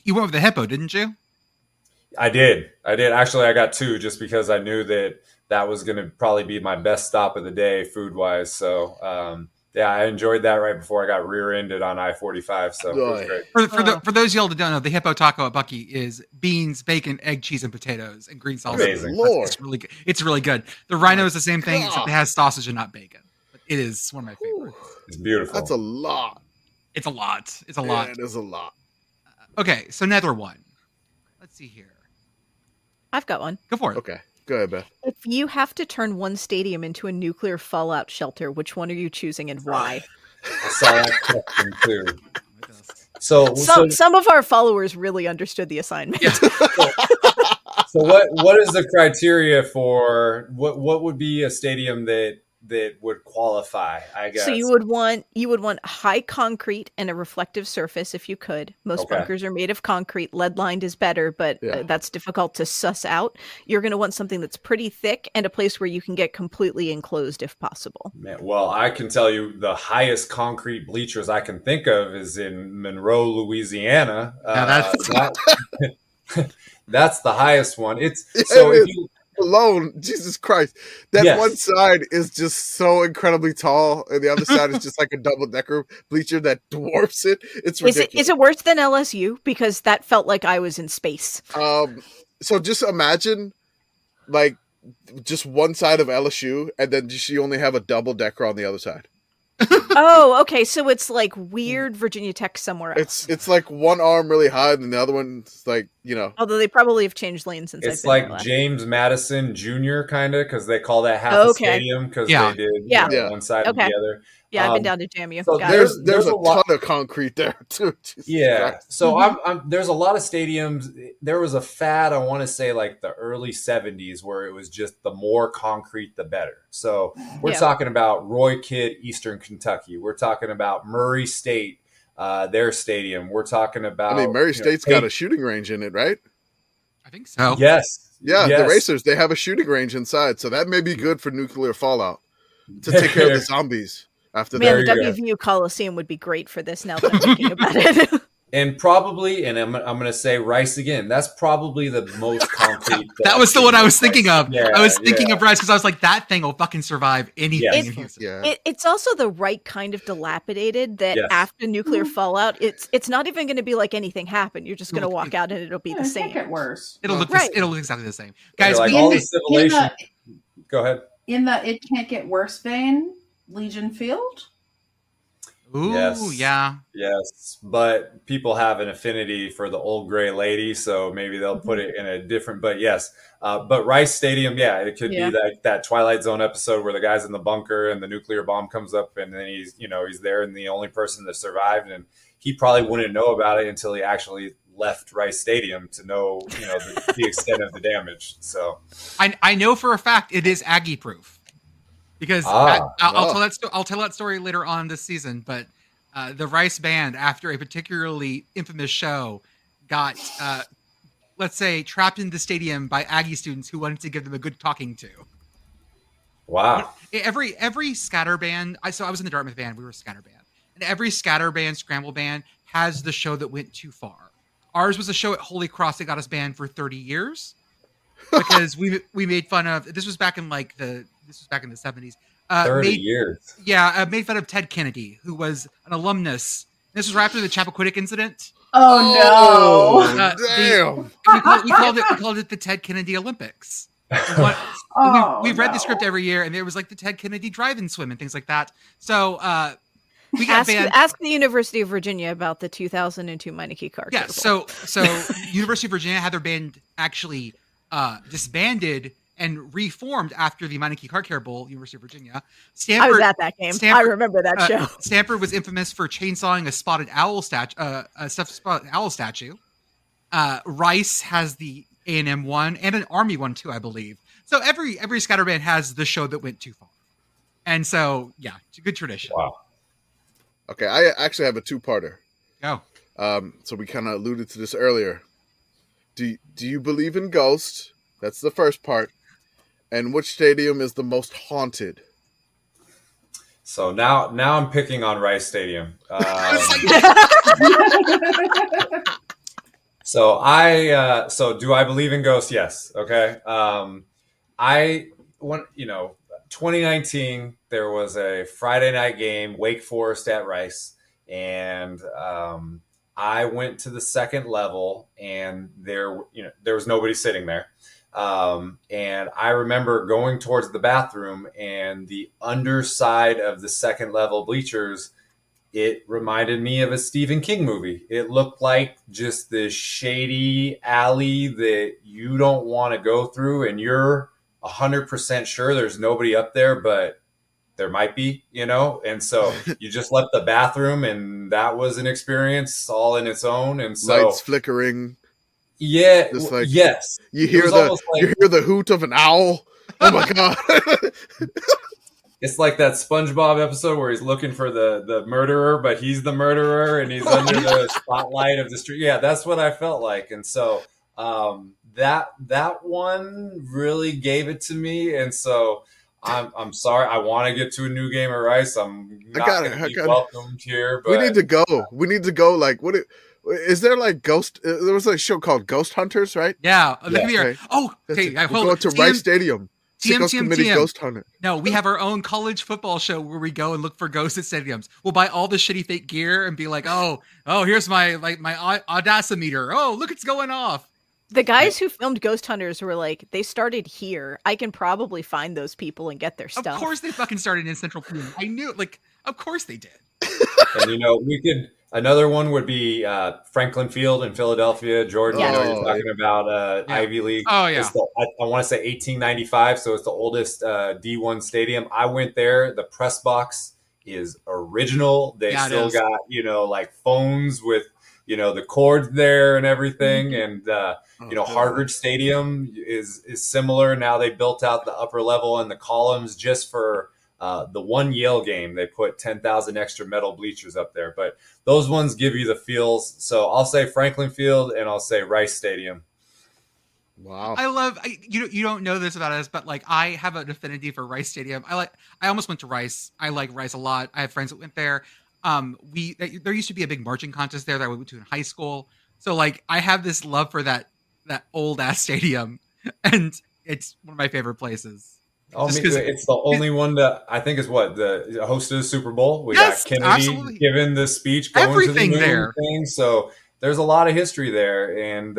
You went with the hippo, didn't you? I did. Actually, I got 2 just because I knew that was going to probably be my best stop of the day food wise. So, I enjoyed that right before I got rear-ended on I-45, so it was great. For those of y'all that don't know, the hippo taco at Buc-ee is beans, bacon, egg, cheese, and potatoes, and green salsa. Amazing. It's really good. It's really good. The rhino is the same thing, except it has sausage and not bacon. But it is one of my favorites. It's beautiful. That's a lot. It's a lot. It's a lot. It is a lot. Okay, so another one. Let's see here. I've got one. Go for it. Okay. Go ahead, Beth. If you have to turn one stadium into a nuclear fallout shelter, which one are you choosing and why? I saw that question too. So some of our followers really understood the assignment. Yeah. So what is the criteria for what would be a stadium that would qualify, I guess? So you would want high concrete and a reflective surface if you could. Most bunkers are made of concrete. Lead lined is better, but that's difficult to suss out. You're going to want something that's pretty thick and a place where you can get completely enclosed if possible. Man, well, I can tell you the highest concrete bleachers I can think of is in Monroe, Louisiana. That's the highest one. Alone, Jesus Christ, that one side is just so incredibly tall, and the other side is just like a double-decker bleacher that dwarfs it. It's ridiculous. Is it worse than LSU? Because that felt like I was in space. So just imagine, like, just one side of LSU, and then you only have a double-decker on the other side. Oh, okay. So it's like weird Virginia Tech somewhere else. It's like one arm really high, and the other one's like you know. Although they probably have changed lanes since it's like James Madison Jr. kind of, because they call that half a stadium because they did one side and the other. Yeah, I've been down to JMU. So there's a ton of concrete there too. So there's a lot of stadiums. There was a fad, I want to say like the early 70s, where it was just the more concrete, the better. So we're talking about Roy Kidd, Eastern Kentucky. We're talking about Murray State, their stadium. We're talking about. I mean, Murray State's got a shooting range in it, right? I think so. Yes. Yeah, the Racers, they have a shooting range inside, so that may be good for nuclear fallout to take care of the zombies. After the WVU Coliseum would be great for this now that I'm thinking about it. And probably, and I'm going to say Rice again, that's probably the most concrete. That was the one I was thinking of. Yeah, I was thinking of Rice because I was like, that thing will fucking survive anything. It's also the right kind of dilapidated that after nuclear fallout, it's not even going to be like anything happened. You're just going to walk out and it'll be the same. It can't get worse. It'll look exactly the same. Guys, like all the civilization. Go ahead. In the it can't get worse vein, Legion Field? Ooh, yes, but people have an affinity for the old gray lady, so maybe they'll put it in a different. But yes, but Rice Stadium, it could be like that Twilight Zone episode where the guy's in the bunker and the nuclear bomb comes up, and then he's there and the only person that survived, and he probably wouldn't know about it until he actually left Rice Stadium to know the extent of the damage. So I know for a fact it is Aggie proof. Because I'll tell that story later on this season, but the Rice Band, after a particularly infamous show, got, let's say, trapped in the stadium by Aggie students who wanted to give them a good talking to. Wow. Every scatter band, I was in the Dartmouth band, we were a scatter band, and every scatter band, scramble band has the show that went too far. Ours was a show at Holy Cross that got us banned for 30 years because we made fun of, this was back in the 70s. 30 years. Yeah, made fun of Ted Kennedy, who was an alumnus. This was right after the Chappaquiddick incident. Oh no! Damn. We called it the Ted Kennedy Olympics. We've read the script every year, and there was like the Ted Kennedy drive-in swim and things like that. So we got banned. Ask the University of Virginia about the 2002 Meineke car. Yeah, so University of Virginia had their band actually disbanded and reformed after the Meineke Car Care Bowl, University of Virginia. I was at that game. I remember that show. Stanford was infamous for chainsawing a spotted owl statue. Rice has the A&M one and an Army one too, I believe. So every scatter band has the show that went too far. And so, it's a good tradition. Wow. Okay, I actually have a two-parter. Go. So we kind of alluded to this earlier. Do you believe in ghosts? That's the first part. And which stadium is the most haunted? So now I'm picking on Rice Stadium. So do I believe in ghosts? Yes. Okay. 2019 there was a Friday night game, Wake Forest at Rice, and I went to the second level, and there was nobody sitting there. And I remember going towards the bathroom, and the underside of the second level bleachers, it reminded me of a Stephen King movie. It looked like just this shady alley that you don't want to go through, and you're 100% sure there's nobody up there, but there might be, and so you just left the bathroom, and that was an experience all in its own. And so lights flickering. Yeah. Yes. You hear the hoot of an owl. Oh my God. It's like that SpongeBob episode where he's looking for the murderer, but he's the murderer and he's under the spotlight of the street. Yeah, that's what I felt like. And so that one really gave it to me. And so I'm sorry. I want to get to a new game of Rice. I'm not going to be welcomed here. But we need to go. Like, what? Is there like ghost? There was a show called Ghost Hunters, right? Yeah. Okay. Oh, okay. We're going to Rice Stadium. TM. Ghost Hunter. No, we have our own college football show where we go and look for ghosts at stadiums. We'll buy all the shitty fake gear and be like, oh, here's my Audacimeter. Oh, look, it's going off. The guys who filmed Ghost Hunters were like, they started here. I can probably find those people and get their stuff. Of course they fucking started in Central Penn. I knew it. Like, of course they did. And Another one would be Franklin Field in Philadelphia, Jordan. Yes. I know you're talking about Ivy League. Oh, yeah. I want to say 1895, so it's the oldest D1 stadium. I went there. The press box is original. They still got, like phones with, the cords there and everything. And, Harvard Stadium is similar. Now they built out the upper level and the columns just for the one Yale game. They put 10,000 extra metal bleachers up there. But those ones give you the feels. So I'll say Franklin Field and I'll say Rice Stadium. Wow. You don't know this about us, but like I have an affinity for Rice Stadium. I almost went to Rice. I like Rice a lot. I have friends that went there. There used to be a big marching contest there that I went to in high school. So like I have this love for that old ass stadium, and it's one of my favorite places. It's the only one that I think is the host of the Super Bowl. We got Kennedy giving the speech, going everything to the moon there. Thing. So there's a lot of history there, and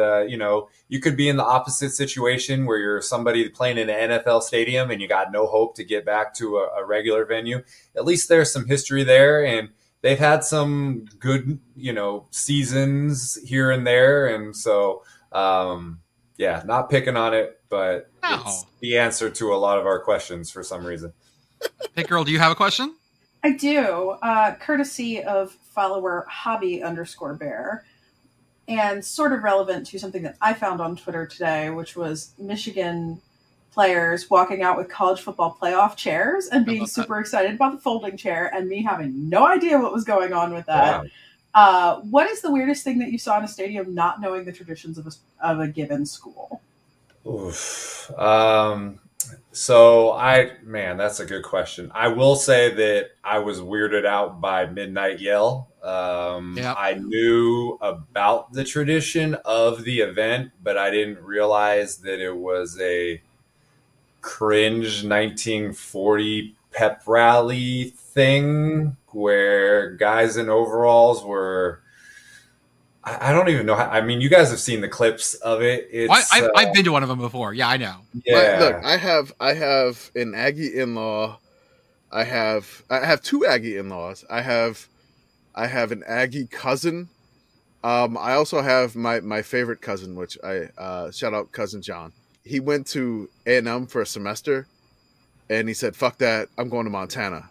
you could be in the opposite situation where you're somebody playing in an NFL stadium and you got no hope to get back to a regular venue. At least there's some history there, and they've had some good, seasons here and there, and so not picking on it, but it's the answer to a lot of our questions for some reason. Hey, girl, do you have a question? I do, courtesy of follower hobby_bear. And sort of relevant to something that I found on Twitter today, which was Michigan players walking out with college football playoff chairs and being super excited about the folding chair, and me having no idea what was going on with that. Wow. What is the weirdest thing that you saw in a stadium not knowing the traditions of a given school? Oof. That's a good question. I will say that I was weirded out by Midnight Yell. I knew about the tradition of the event, but I didn't realize that it was a cringe 1940 pep rally thing where guys in overalls were... I don't even know how. I mean, you guys have seen the clips of it. I've been to one of them before. Yeah, I know. Yeah. Look, I have an Aggie in-law. I have two Aggie in-laws. I have an Aggie cousin. I also have my favorite cousin, which I shout out cousin John. He went to A&M for a semester, and he said, "Fuck that, I'm going to Montana."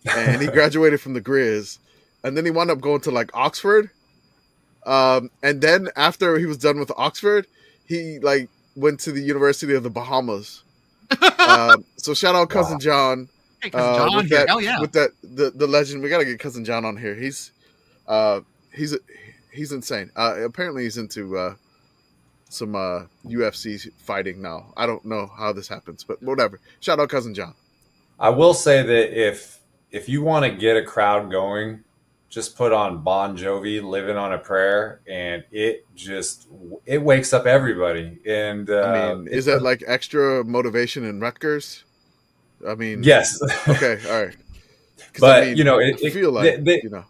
And he graduated from the Grizz, and then he wound up going to like Oxford. And then after he was done with Oxford, he like went to the University of the Bahamas. So shout out cousin John. Hey, cousin John, hell yeah. With the legend, we gotta get cousin John on here. He's insane. Apparently he's into some UFC fighting now. I don't know how this happens, but whatever. Shout out cousin John. I will say that if you want to get a crowd going, just put on Bon Jovi, "Living on a Prayer," and it wakes up everybody. And is that like extra motivation in Rutgers? I mean, yes. Okay, all right. But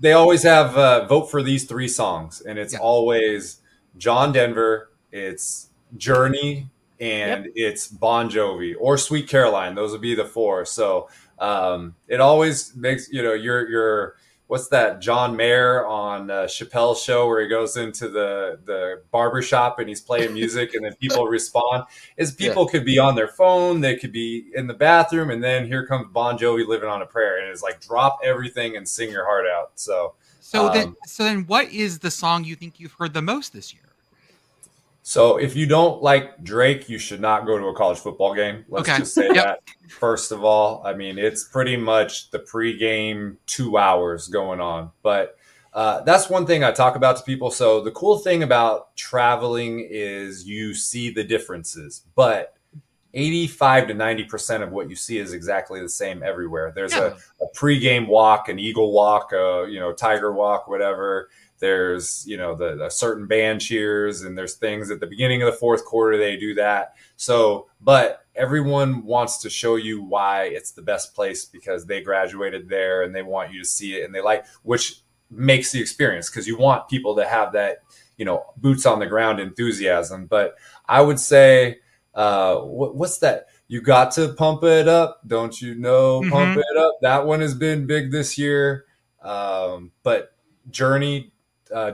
they always have vote for these three songs, and it's always John Denver, it's Journey, and it's Bon Jovi or Sweet Caroline. Those would be the four. So it always makes your what's that John Mayer on Chappelle's show where he goes into the barbershop and he's playing music and then people respond? People could be on their phone, they could be in the bathroom, and then here comes Bon Jovi, "Living on a Prayer," and it's like drop everything and sing your heart out. So then what is the song you think you've heard the most this year? So if you don't like Drake, you should not go to a college football game. Let's just say that first of all. I mean, it's pretty much the pregame 2 hours going on. But that's one thing I talk about to people. So the cool thing about traveling is you see the differences. But 85 to 90% of what you see is exactly the same everywhere. There's a pregame walk, an Eagle walk, Tiger walk, whatever. There's, the certain band cheers, and there's things at the beginning of the fourth quarter, they do that. So, but everyone wants to show you why it's the best place because they graduated there and they want you to see it, and which makes the experience because you want people to have that, boots on the ground enthusiasm. But I would say, what's that? You got to pump it up. Don't you know? Mm-hmm. Pump it up. That one has been big this year. But Journey,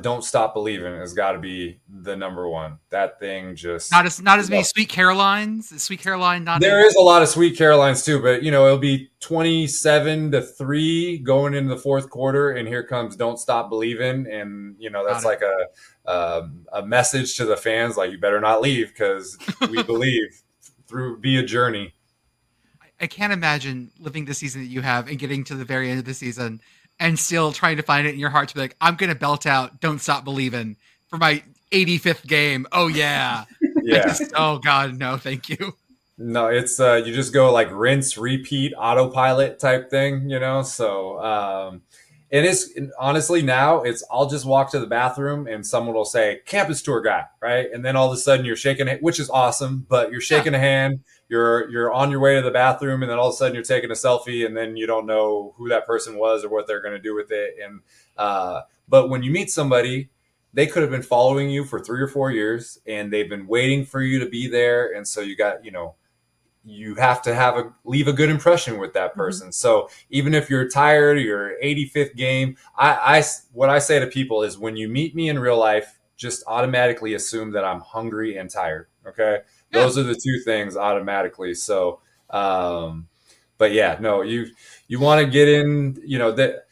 Don't Stop Believing has got to be the number one. That thing just not as many Sweet Carolines. Sweet Caroline, not there is a lot of Sweet Carolines too, but it'll be 27-3 going into the fourth quarter, and here comes Don't Stop Believing, and that's like a message to the fans, like, you better not leave because we believe through Be a Journey. I can't imagine living the season that you have and getting to the very end of the season and still trying to find it in your heart to be like, I'm going to belt out Don't Stop Believing for my 85th game. Oh, yeah. Yeah. Oh, God, no, thank you. No, it's you just go like rinse, repeat, autopilot type thing, So, and it's honestly now I'll just walk to the bathroom and someone will say campus tour guy, right? And then all of a sudden you're shaking it, which is awesome, but you're shaking a hand, you're on your way to the bathroom, and then all of a sudden you're taking a selfie, and then you don't know who that person was or what they're going to do with it. And but when you meet somebody, they could have been following you for 3 or 4 years, and they've been waiting for you to be there, and so you got you have to leave a good impression with that person. Mm-hmm. So even if you're tired, your 85th game, what I say to people is, when you meet me in real life, just automatically assume that I'm hungry and tired. Okay. Yeah. Those are the two things automatically. So, but yeah, no, you want to get in, that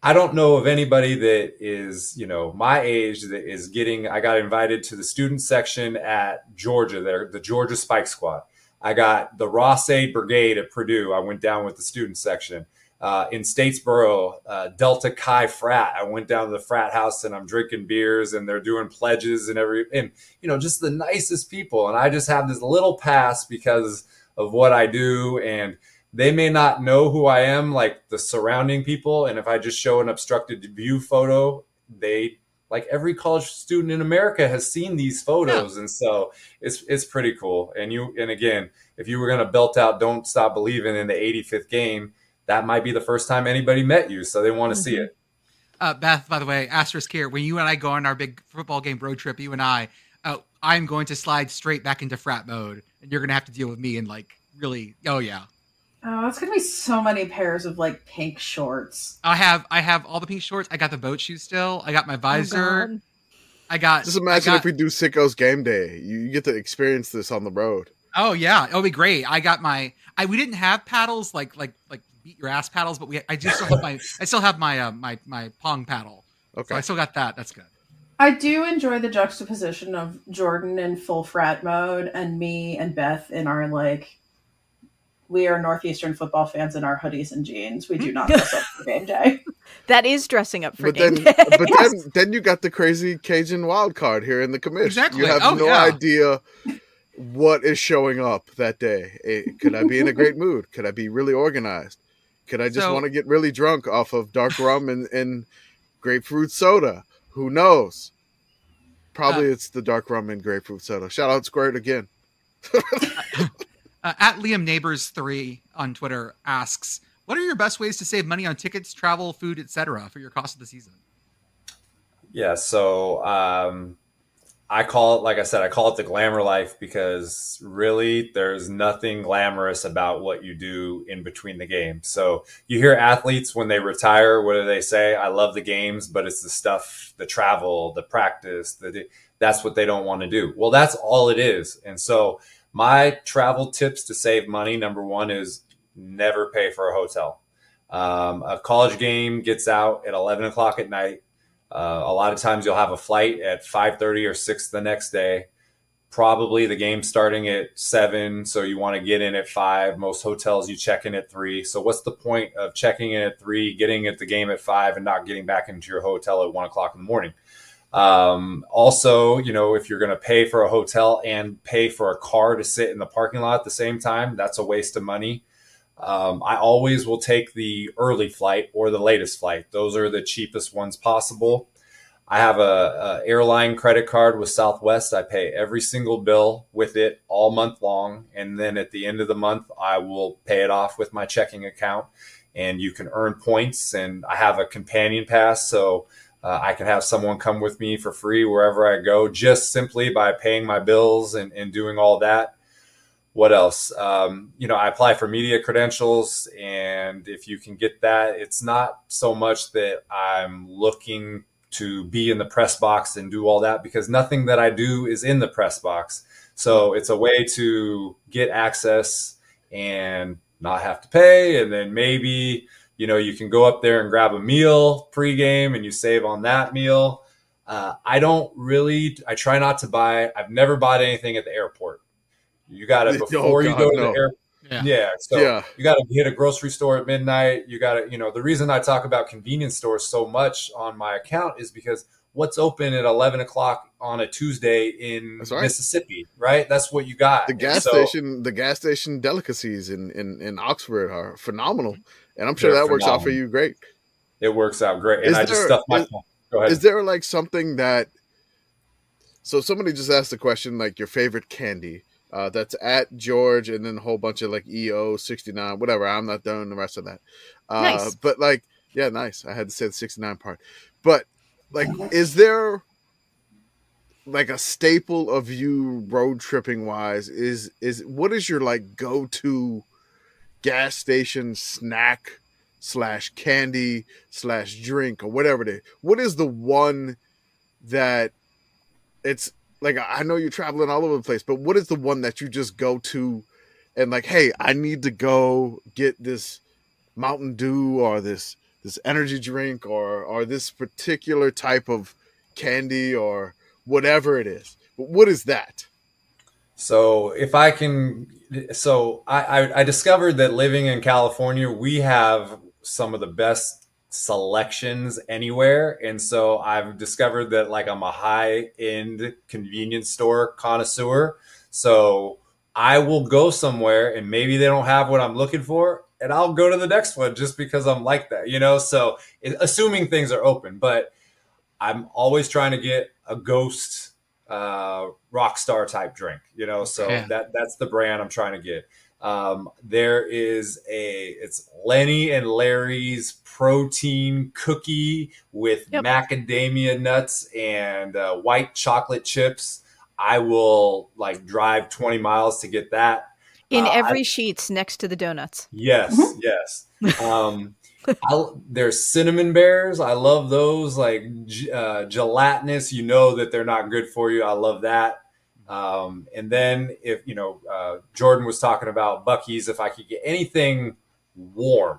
I don't know of anybody that is, my age that is I got invited to the student section at Georgia there, the Georgia Spike Squad. I got the Ross-Ade Brigade at Purdue. I went down with the student section. In Statesboro, Delta Chi frat. I went down to the frat house and I'm drinking beers and they're doing pledges and just the nicest people. And I just have this little pass because of what I do. And they may not know who I am, like the surrounding people. And if I just show an obstructed view photo, like every college student in America has seen these photos. Yeah. And so it's pretty cool. And again, if you were going to belt out Don't Stop Believing in the 85th game, that might be the first time anybody met you. So they want to see it. Beth, by the way, asterisk here, when you and I go on our big football game road trip, you and I'm going to slide straight back into frat mode, and you're going to have to deal with me and really, oh yeah. Oh, it's gonna be so many pairs of pink shorts. I have all the pink shorts. I got the boat shoes still. I got my visor. Just imagine if we do Sickos game day. You get to experience this on the road. Oh yeah, it'll be great. I got we didn't have paddles like beat your ass paddles, but I still have my pong paddle. Okay, so I still got that. That's good. I do enjoy the juxtaposition of Jordan in full frat mode and me and Beth in our we are Northeastern football fans in our hoodies and jeans. We do not dress up for game day. That is dressing up for game day. But then you got the crazy Cajun wild card here in the commission. Exactly. You have no idea what is showing up that day. Could I be in a great mood? Could I be really organized? Could I just want to get really drunk off of dark rum and grapefruit soda? Who knows? Probably it's the dark rum and grapefruit soda. Shout out Squirt again. At Liam Neighbors 3 on Twitter asks, what are your best ways to save money on tickets, travel, food, etc. for your cost of the season? Yeah, so I call it the glamour life, because really there's nothing glamorous about what you do in between the games. So you hear athletes when they retire, what do they say? I love the games, but it's the stuff, the travel, the practice, that's what they don't want to do. Well, that's all it is. And so my travel tips to save money, number one, is never pay for a hotel. A college game gets out at 11 o'clock at night. A lot of times you'll have a flight at 5:30 or 6 the next day. Probably the game starting at 7, so you want to get in at 5. Most hotels you check in at 3. So what's the point of checking in at 3, getting at the game at 5, and not getting back into your hotel at 1 o'clock in the morning? Also, if you're going to pay for a hotel and pay for a car to sit in the parking lot at the same time, that's a waste of money. I always will take the early flight or the latest flight. Those are the cheapest ones possible. I have a airline credit card with Southwest. I pay every single bill with it all month long. And then at the end of the month, I will pay it off with my checking account, and you can earn points. And I have a companion pass, so I can have someone come with me for free wherever I go, just simply by paying my bills and doing all that. What else? I apply for media credentials, and if you can get that, it's not so much that I'm looking to be in the press box and do all that, because nothing that I do is in the press box. So it's a way to get access and not have to pay. And then maybe, you know, you can go up there and grab a meal pregame and you save on that meal. I try not to buy. I've never bought anything at the airport. You got to, before you go to the airport. So you got to hit a grocery store at midnight. You got to, you know, the reason I talk about convenience stores so much on my account is because what's open at 11 o'clock on a Tuesday in Mississippi, right? That's what you got. The gas station delicacies in Oxford are phenomenal. And I'm sure that works out for you great. It works out great. And I just stuffed my phone. Go ahead. Is there like something that, so somebody just asked the question, like your favorite candy, that's at George, and then a whole bunch of like EO 69, whatever. I'm not doing the rest of that. Nice. But like, yeah, nice. I had to say the 69 part. But like, is there like a staple of you road tripping wise? What is your like go-to gas station snack / candy / drink or whatever it is? What is the one that it's like, I know you're traveling all over the place, but what is the one that you just go to and like, hey, I need to go get this Mountain Dew or this energy drink or this particular type of candy or whatever it is? But what is that? So if I can, I discovered that living in California, we have some of the best selections anywhere. And so I've discovered that like I'm a high-end convenience store connoisseur. So I will go somewhere and maybe they don't have what I'm looking for, and I'll go to the next one just because I'm like that, you know? So assuming things are open, but I'm always trying to get a Ghost Rockstar type drink, you know? So that's the brand I'm trying to get. There is it's Lenny and Larry's protein cookie with macadamia nuts and white chocolate chips. I will like drive 20 miles to get that. In every Sheetz next to the donuts. Yes, yes. There's cinnamon bears. I love those, like gelatinous. You know that they're not good for you. I love that. And then if, you know, Jordan was talking about Buc-ee's, if I could get anything warm,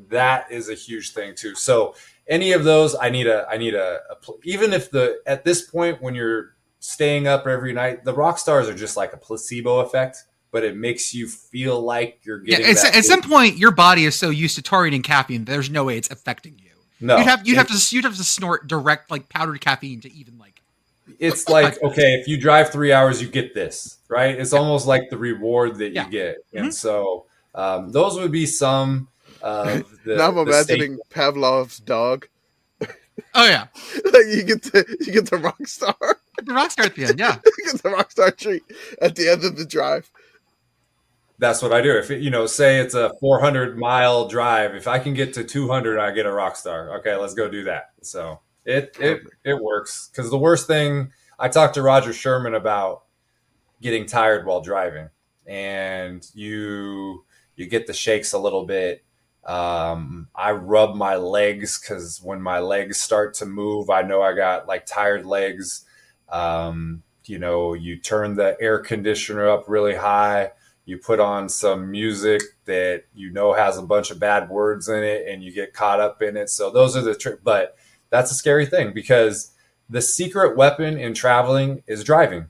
that is a huge thing too. So any of those, I need a even if at this point, when you're staying up every night, the Rockstars are just like a placebo effect, but it makes you feel like you're getting at some point your body is so used to taurine and caffeine, there's no way it's affecting you. No, you'd have to snort direct like powdered caffeine to even like. It's like, okay, if you drive 3 hours, you get this, right? It's almost like the reward that you get. And so those would be some of the. Now I'm imagining Pavlov's dog. Oh yeah, like you get the Rockstar. The Rockstar at the end, yeah. You get the Rockstar treat at the end of the drive. That's what I do. If say it's a 400-mile drive, if I can get to 200, I get a Rockstar. Okay, let's go do that. So it works, because the worst thing, I talked to Roger Sherman about getting tired while driving, and you get the shakes a little bit. I rub my legs, because when my legs start to move, I know I got like tired legs. You know, you turn the air conditioner up really high. You put on some music that you know has a bunch of bad words in it, and you get caught up in it. So those are the tricks. But that's a scary thing, because the secret weapon in traveling is driving.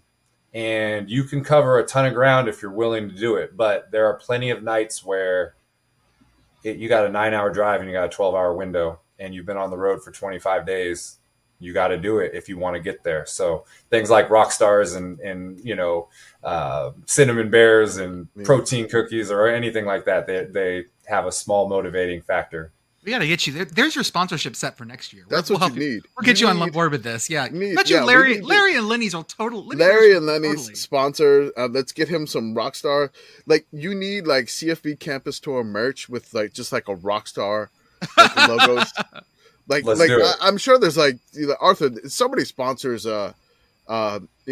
And you can cover a ton of ground if you're willing to do it. But there are plenty of nights where you got a 9-hour drive and you got a 12-hour window, and you've been on the road for 25 days. You got to do it if you want to get there. So things like Rockstars and you know, cinnamon bears and protein cookies or anything like that, they have a small motivating factor. We got to get you there. There's your sponsorship set for next year. That's what you need. We'll get you on board with this. Yeah. Larry and Lenny's will totally. Larry and Lenny's sponsor. Let's get him some Rockstar. Like, you need like CFB Campus Tour merch with like just like a Rockstar like, logos. I'm sure there's like Arthur. Somebody sponsors you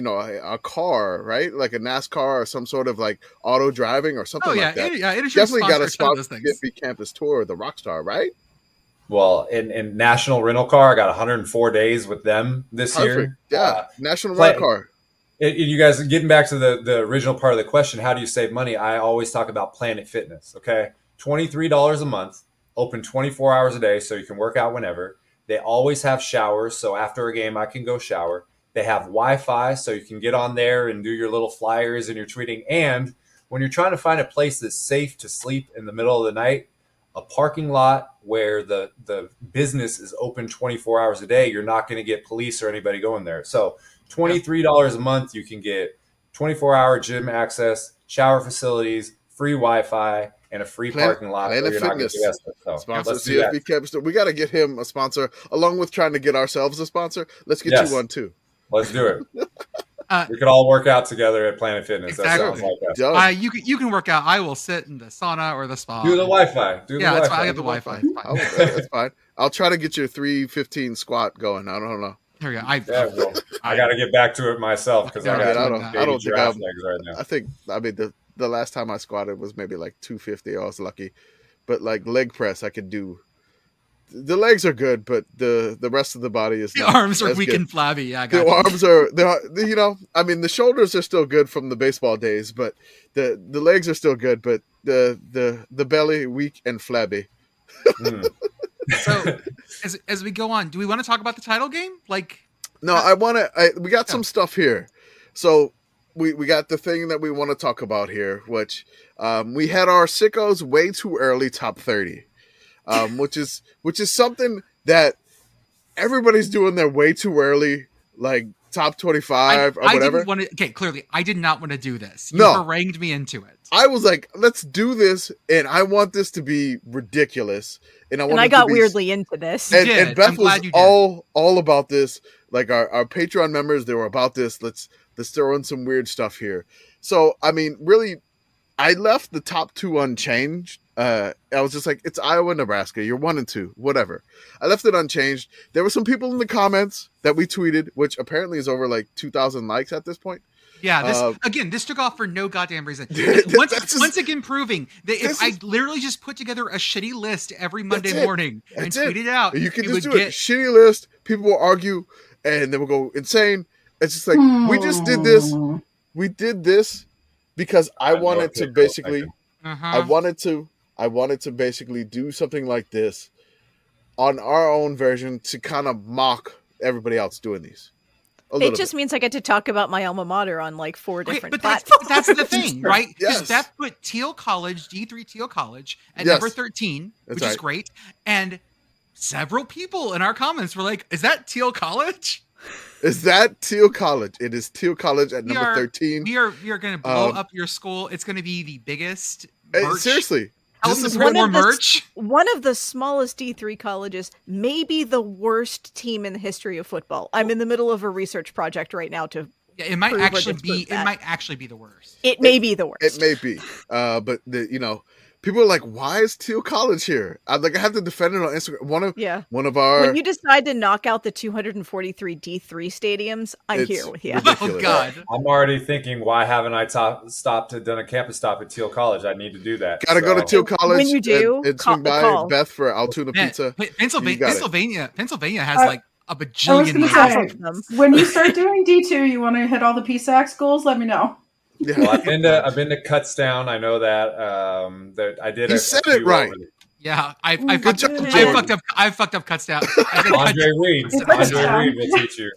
know, a car, right? Like a NASCAR or some sort of like auto driving or something like that. Yeah, definitely got to sponsor CFB Campus Tour, the Rockstar, right? Well, in National Rental Car, I got 104 days with them this year. Yeah, National Rental Car. You guys, getting back to the original part of the question, how do you save money? I always talk about Planet Fitness, okay? $23 a month, open 24 hours a day so you can work out whenever. They always have showers, so after a game, I can go shower. They have Wi-Fi, so you can get on there and do your little flyers and your tweeting. And when you're trying to find a place that's safe to sleep in the middle of the night, a parking lot where the business is open 24 hours a day, you're not going to get police or anybody going there. So $23 a month, you can get 24-hour gym access, shower facilities, free Wi-Fi, and a free parking lot. Planet Fitness. Sponsor CSB Campus Store. We got to get him a sponsor, along with trying to get ourselves a sponsor. Let's get you one too. Let's do it. We could all work out together at Planet Fitness. Exactly. That sounds like us. You can work out. I will sit in the sauna or the spa. Do the Wi-Fi. That's fine. I got the Wi-Fi. That's fine. I'll try to get your 315 squat going. I don't know. Here we go. I got to get back to it myself because I don't think giraffe legs right now. I mean the last time I squatted was maybe like 250. I was lucky, but like leg press I could do. The legs are good, but the rest of the body is the arms are weak and flabby. Yeah, the arms are I mean the shoulders are still good from the baseball days, but the legs are still good, but the belly weak and flabby. So as we go on, do we want to talk about the title game? We got some stuff here. So we got the thing that we want to talk about here, which we had our sickos way too early top 30. Which is something that everybody's doing their way too early, like top 25 or whatever. Clearly, I did not want to do this. You harangued me into it. I was like, let's do this, and I want this to be ridiculous. And I got weirdly into this. And Beth was all about this. Like our Patreon members, they were about this. Let's throw in some weird stuff here. So, I mean, really, I left the top 2 unchanged. I was just like, it's Iowa, Nebraska. You're 1 and 2, whatever. I left it unchanged. There were some people in the comments that we tweeted, which apparently is over like 2,000 likes at this point. Yeah, this took off for no goddamn reason. Once again, proving that if I literally just put together a shitty list every Monday morning and tweet it out, you can just do it. Shitty list. People will argue, and then we'll go insane. It's just like we just did this. We did this because I wanted to basically. I wanted to basically do something like this on our own version to kind of mock everybody else doing these. It just means I get to talk about my alma mater on like 4 different platforms. That's the thing, right? Because Beth put Teal College, D3 Teal College at number 13, which is great. And several people in our comments were like, is that Teal College? Is that Teal College? It is Teal College at number 13. We are going to blow up your school. It's going to be the biggest merch. Seriously. This is more merch. One of the smallest D3 colleges, maybe the worst team in the history of football. I'm in the middle of a research project right now to. Yeah, it might actually be the worst. It may be the worst. It may be, but people are like, "Why is Teal College here?" I have to defend it on Instagram. One of our. When you decide to knock out the 243 D3 stadiums, I'm here with you. Ridiculous. Oh God! I'm already thinking, why haven't I done a campus stop at Teal College? I need to do that. Gotta go to Teal College. When you do, and swing by Beth for Altoona Pizza. Pennsylvania has like a bajillion of them. When you start doing D2, you want to hit all the PSAC schools? Let me know. Yeah. Well, I've been to Kutztown. I know that. That I did. You said it right. Yeah, I fucked up Kutztown. Andre Reed will teach you.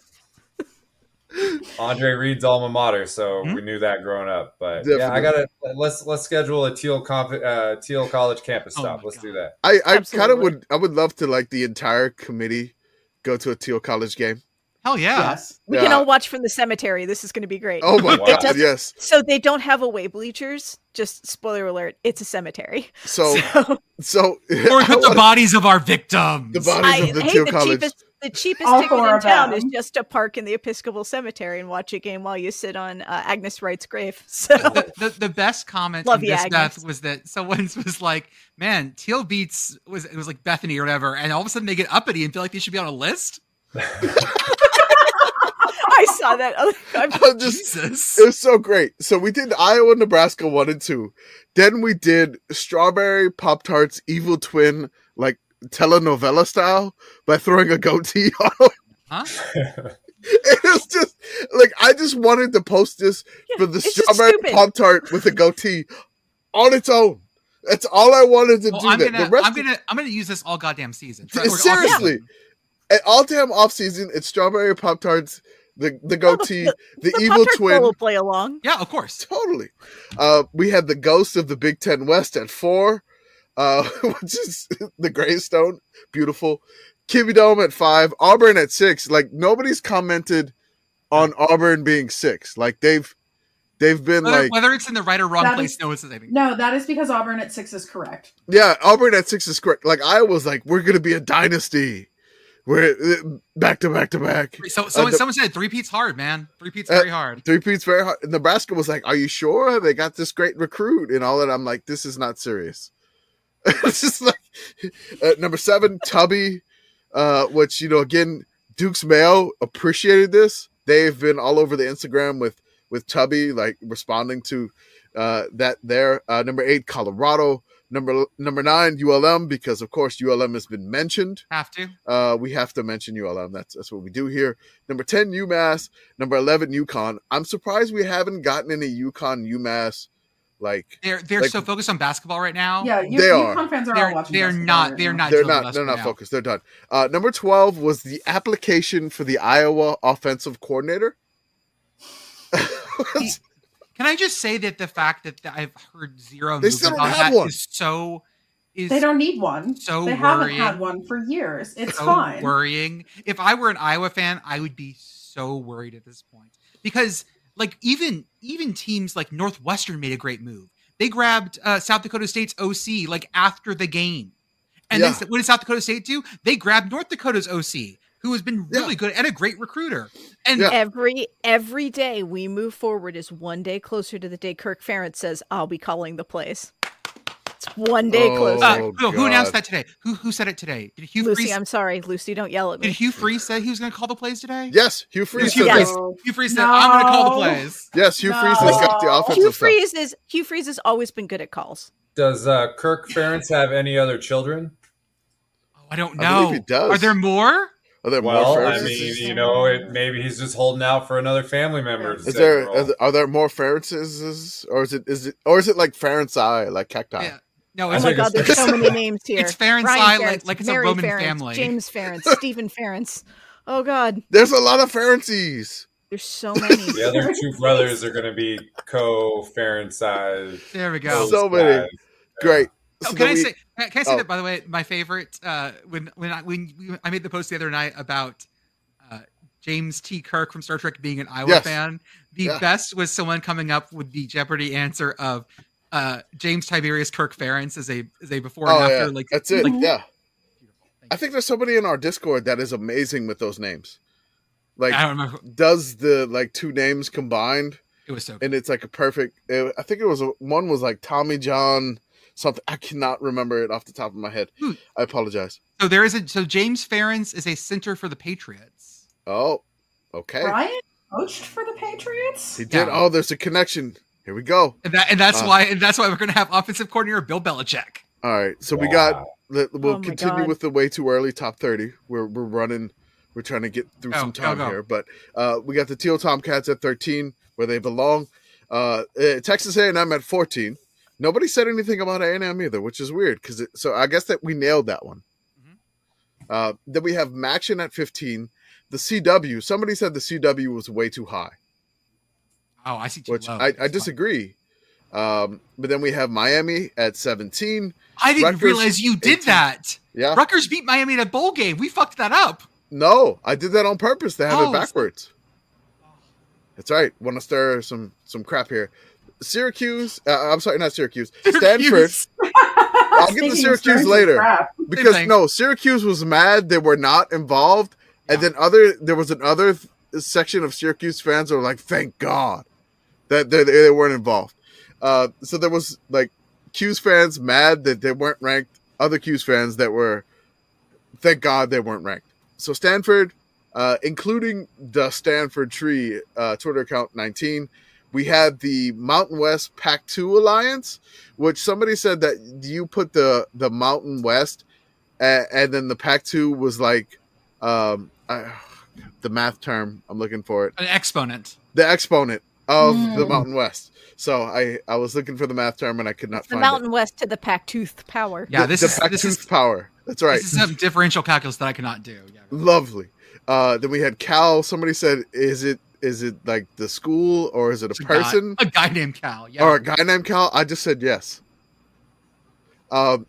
Andre Reed's alma mater, so we knew that growing up. But definitely. Let's schedule a Teal College campus stop. Let's do that. I would love to like the entire committee go to a Teal College game. Hell yeah. Yes. We can all watch from the cemetery. This is going to be great. Oh my God, yes. So they don't have away bleachers. Just spoiler alert, it's a cemetery. So or the bodies of our victims. The bodies of the Teal College. The cheapest ticket in town is just to park in the Episcopal Cemetery and watch a game while you sit on Agnes Wright's grave. So the best comment on this, Beth, was that someone was like, man, Teal beats it was like Bethany or whatever, and all of a sudden they get uppity and feel like they should be on a list. I saw that. Jesus. It was so great. So we did Iowa, Nebraska 1 and 2. Then we did Strawberry Pop-Tarts Evil Twin, like telenovela style by throwing a goatee on him. Huh? It was just like I just wanted to post this for the strawberry Pop-Tart with a goatee on its own. That's all I wanted to do. I'm gonna use this all goddamn season. Seriously, all damn off season. It's strawberry Pop-Tarts, the goatee, the evil Pop-Tart twin will play along. Yeah, of course, totally. We had the ghost of the Big Ten West at 4, which is the Greystone, beautiful. Kiwi Dome at 5, Auburn at 6. Like nobody's commented on Auburn being 6. Like they've been whether it's in the right or wrong place. No, it's the same. No, that is because Auburn at 6 is correct. Yeah, Auburn at 6 is correct. Like I was like, we're gonna be a dynasty. We're back to back to back. So someone said 3-peat's hard, man. 3-peat's very hard. 3-peat's very hard. Nebraska was like, are you sure they got this great recruit and all that? I'm like, this is not serious. It's just like number 7, Tubby. Which, again, Duke's Mayo appreciated this. They've been all over the Instagram with Tubby, like responding to that there. Number 8, Colorado. Number 9, ULM, because of course ULM has been mentioned. Have to. We have to mention ULM. That's what we do here. Number 10, UMass. Number 11, UConn. I'm surprised we haven't gotten any UConn, UMass. Like they're so focused on basketball right now. Yeah, UConn fans are all watching. They're not focused. They're done. Number 12 was the application for the Iowa offensive coordinator. Can I just say that the fact that I've heard zero news about that is they don't need one. So they haven't had one for years. It's so fine. Worrying. If I were an Iowa fan, I would be so worried at this point because. Like even teams like Northwestern made a great move. They grabbed South Dakota State's OC like after the game, and then what did South Dakota State do? They grabbed North Dakota's OC, who has been really good and a great recruiter. And every day we move forward is one day closer to the day Kirk Ferentz says, "I'll be calling the plays." It's one day closer. Who announced that today? Who said it today? Did Hugh Lucy, Freeze? I'm sorry, Lucy. Don't yell at me. Did Hugh Freeze say he was going to call the plays today? Yes, Hugh Freeze. Hugh Freeze said, "I'm going to call the plays." Yes, Hugh Freeze has got the offensive stuff. Hugh Freeze has always been good at calls. Does Kirk Ferentz have any other children? Oh, I don't know. I believe he does. Are there more? Are there more? I mean, maybe he's just holding out for another family member. Are there more Ferentzes, or is it like Ferentzai, like cacti? Yeah. No, oh my God, there's so many names here. It's Ferentzai, like it's Mary a Roman Ferentz, family. James Ferentz, Stephen Ferentz. Oh God. There's a lot of Ferentzes. There's so many. The other 2 brothers are going to be co-Ferentzai. There we go. So many. Great. So can I say that, by the way, my favorite, when I made the post the other night about James T. Kirk from Star Trek being an Iowa fan, the best was someone coming up with the Jeopardy answer of James Tiberius Kirk Ferentz as a before and after. Like that's it. I think there's somebody in our Discord that is amazing with those names. Like, I don't remember. Does the 2 names combined? It was so good. And it's like a perfect. I think it was one was like Tommy John something. I cannot remember it off the top of my head. I apologize. So James Ferentz is a center for the Patriots. Oh, okay. Brian coached for the Patriots. He did. Oh, there's a connection. Here we go. And that's why we're going to have offensive coordinator Bill Belichick. All right. So we got. We'll continue with the way too early top 30. We're running. We're trying to get through some time here, but we got the Teal Tomcats at 13, where they belong. Texas A&M at 14. Nobody said anything about A&M either, which is weird. So I guess that we nailed that one. Mm-hmm. Then we have Maction at 15. The CW. Somebody said the CW was way too high. Oh, I see. Which I disagree. But then we have Miami at 17. I didn't realize you did 18. that. Yeah. Rutgers beat Miami in a bowl game. We fucked that up. No, I did that on purpose to have it backwards. That's right. Want to stir some crap here. Syracuse. I'm sorry, not Syracuse. Stanford. I'll get to Syracuse later. Because Syracuse was mad they were not involved. And then there was another section of Syracuse fans that were like, thank God that they weren't involved. So there was like Cuse fans mad that they weren't ranked. Other Cuse fans that were, thank God they weren't ranked. So Stanford, including the Stanford Tree Twitter account 19, we had the Mountain West Pac-2 Alliance, which somebody said that you put the Mountain West and then the Pac-2 was like the math term I'm looking for it. An exponent. The exponent of the Mountain West. So I was looking for the math term and I could not find it. The Mountain West to the Pac-Tooth power. Yeah, this is Pac-Tooth power. That's right. This is some differential calculus that I cannot do. Yeah. Lovely. Then we had Cal. Somebody said, is it like the school or is it a person? A guy named Cal. Yeah. Or a guy named Cal? I just said yes.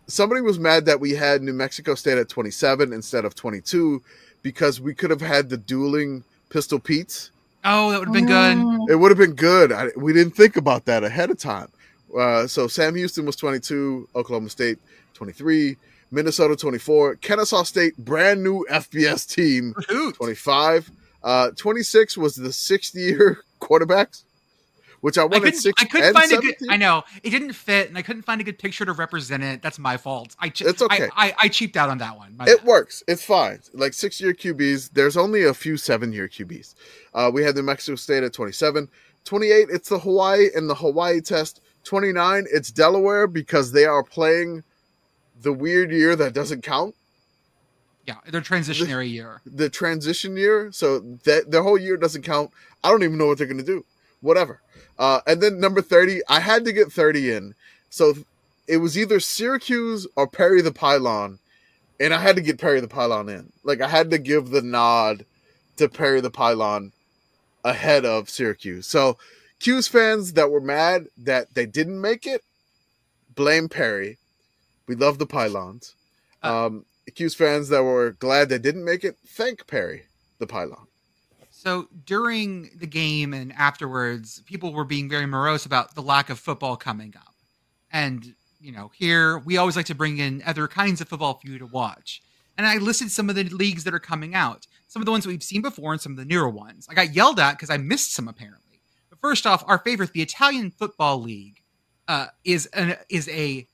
Somebody was mad that we had New Mexico State at 27 instead of 22 because we could have had the dueling Pistol Petes. Oh, that would have been good. It would have been good. We didn't think about that ahead of time. So Sam Houston was 22, Oklahoma State 23, Minnesota 24, Kennesaw State, brand new FBS team, 25. 26 was the 6th-year quarterbacks, which I wanted 6 and 17. I know it didn't fit, and I couldn't find a good picture to represent it. That's my fault. It's okay. I cheaped out on that one. It works. It's fine. Like 6-year QBs. There's only a few 7-year QBs. We had New Mexico State at 27. 28, it's the Hawaii and the Hawaii test. 29, it's Delaware because they are playing the weird year that doesn't count. Yeah, their transitionary year. The transition year. So their whole year doesn't count. I don't even know what they're going to do. Whatever. And then number 30, I had to get 30 in. So it was either Syracuse or Perry the Pylon. And I had to get Perry the Pylon in. Like, I had to give the nod to Perry the Pylon ahead of Syracuse. So Q's fans that were mad that they didn't make it, blame Perry. We love the Pylons. Q's fans that were glad they didn't make it, thank Perry the Pylon. So during the game and afterwards, people were being very morose about the lack of football coming up. And, you know, here we always like to bring in other kinds of football for you to watch. And I listed some of the leagues that are coming out. Some of the ones we've seen before and some of the newer ones. I got yelled at because I missed some apparently. But first off, our favorite, the Italian Football League, is a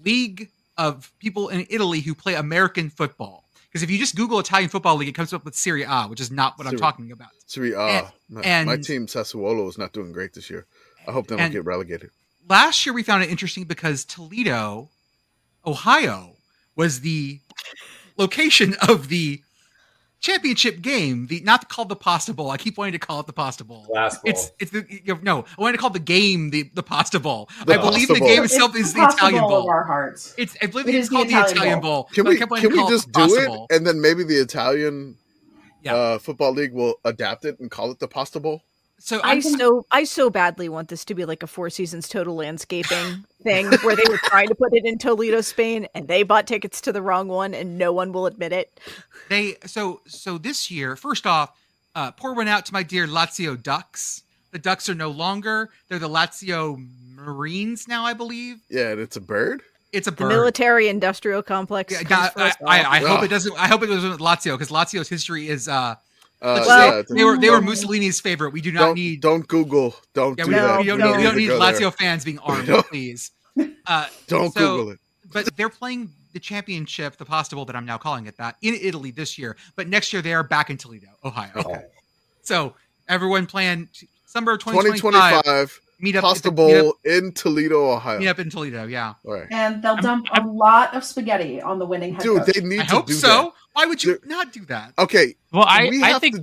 league of people in Italy who play American football. Because if you just Google Italian Football League, it comes up with Serie A, which is not what I'm talking about. Serie A. My team, Sassuolo, is not doing great this year. I hope they don't get relegated. Last year, we found it interesting because Toledo, Ohio, was the location of the championship game. Not called the Pasta Bowl. I keep wanting to call it the Pasta Bowl. Last bowl. I wanted to call the game the Pasta Bowl. I believe the game itself is the Italian Bowl. Of our hearts. I believe it's called the Italian Bowl. Can we just do it, and then maybe the Italian Football League will adapt it and call it the Pasta Bowl? So I so badly want this to be like a Four Seasons Total Landscaping thing where they were trying to put it in Toledo, Spain, and they bought tickets to the wrong one, and no one will admit it. So this year, first off, pour one out to my dear Lazio Ducks. The Ducks are no longer; they're the Lazio Marines now, I believe. Yeah, and it's a bird. It's a bird. The military-industrial complex. Yeah, I hope it doesn't. I hope it goes with Lazio because Lazio's history is. They were Mussolini's favorite. We do not need. Don't Google. Don't do that. We don't need Lazio fans being armed, please. Don't Google it. But they're playing the championship, the Pasta Bowl that I'm now calling it that, in Italy this year. But next year they are back in Toledo, Ohio. Okay. So everyone plan summer 2025. Meet up Pasta Bowl in Toledo, Ohio. Meet up in Toledo, yeah. All right. And they'll dump a lot of spaghetti on the winning head coach. Dude, they need to hope do so. that. Why would you not do that? Okay. Well, I think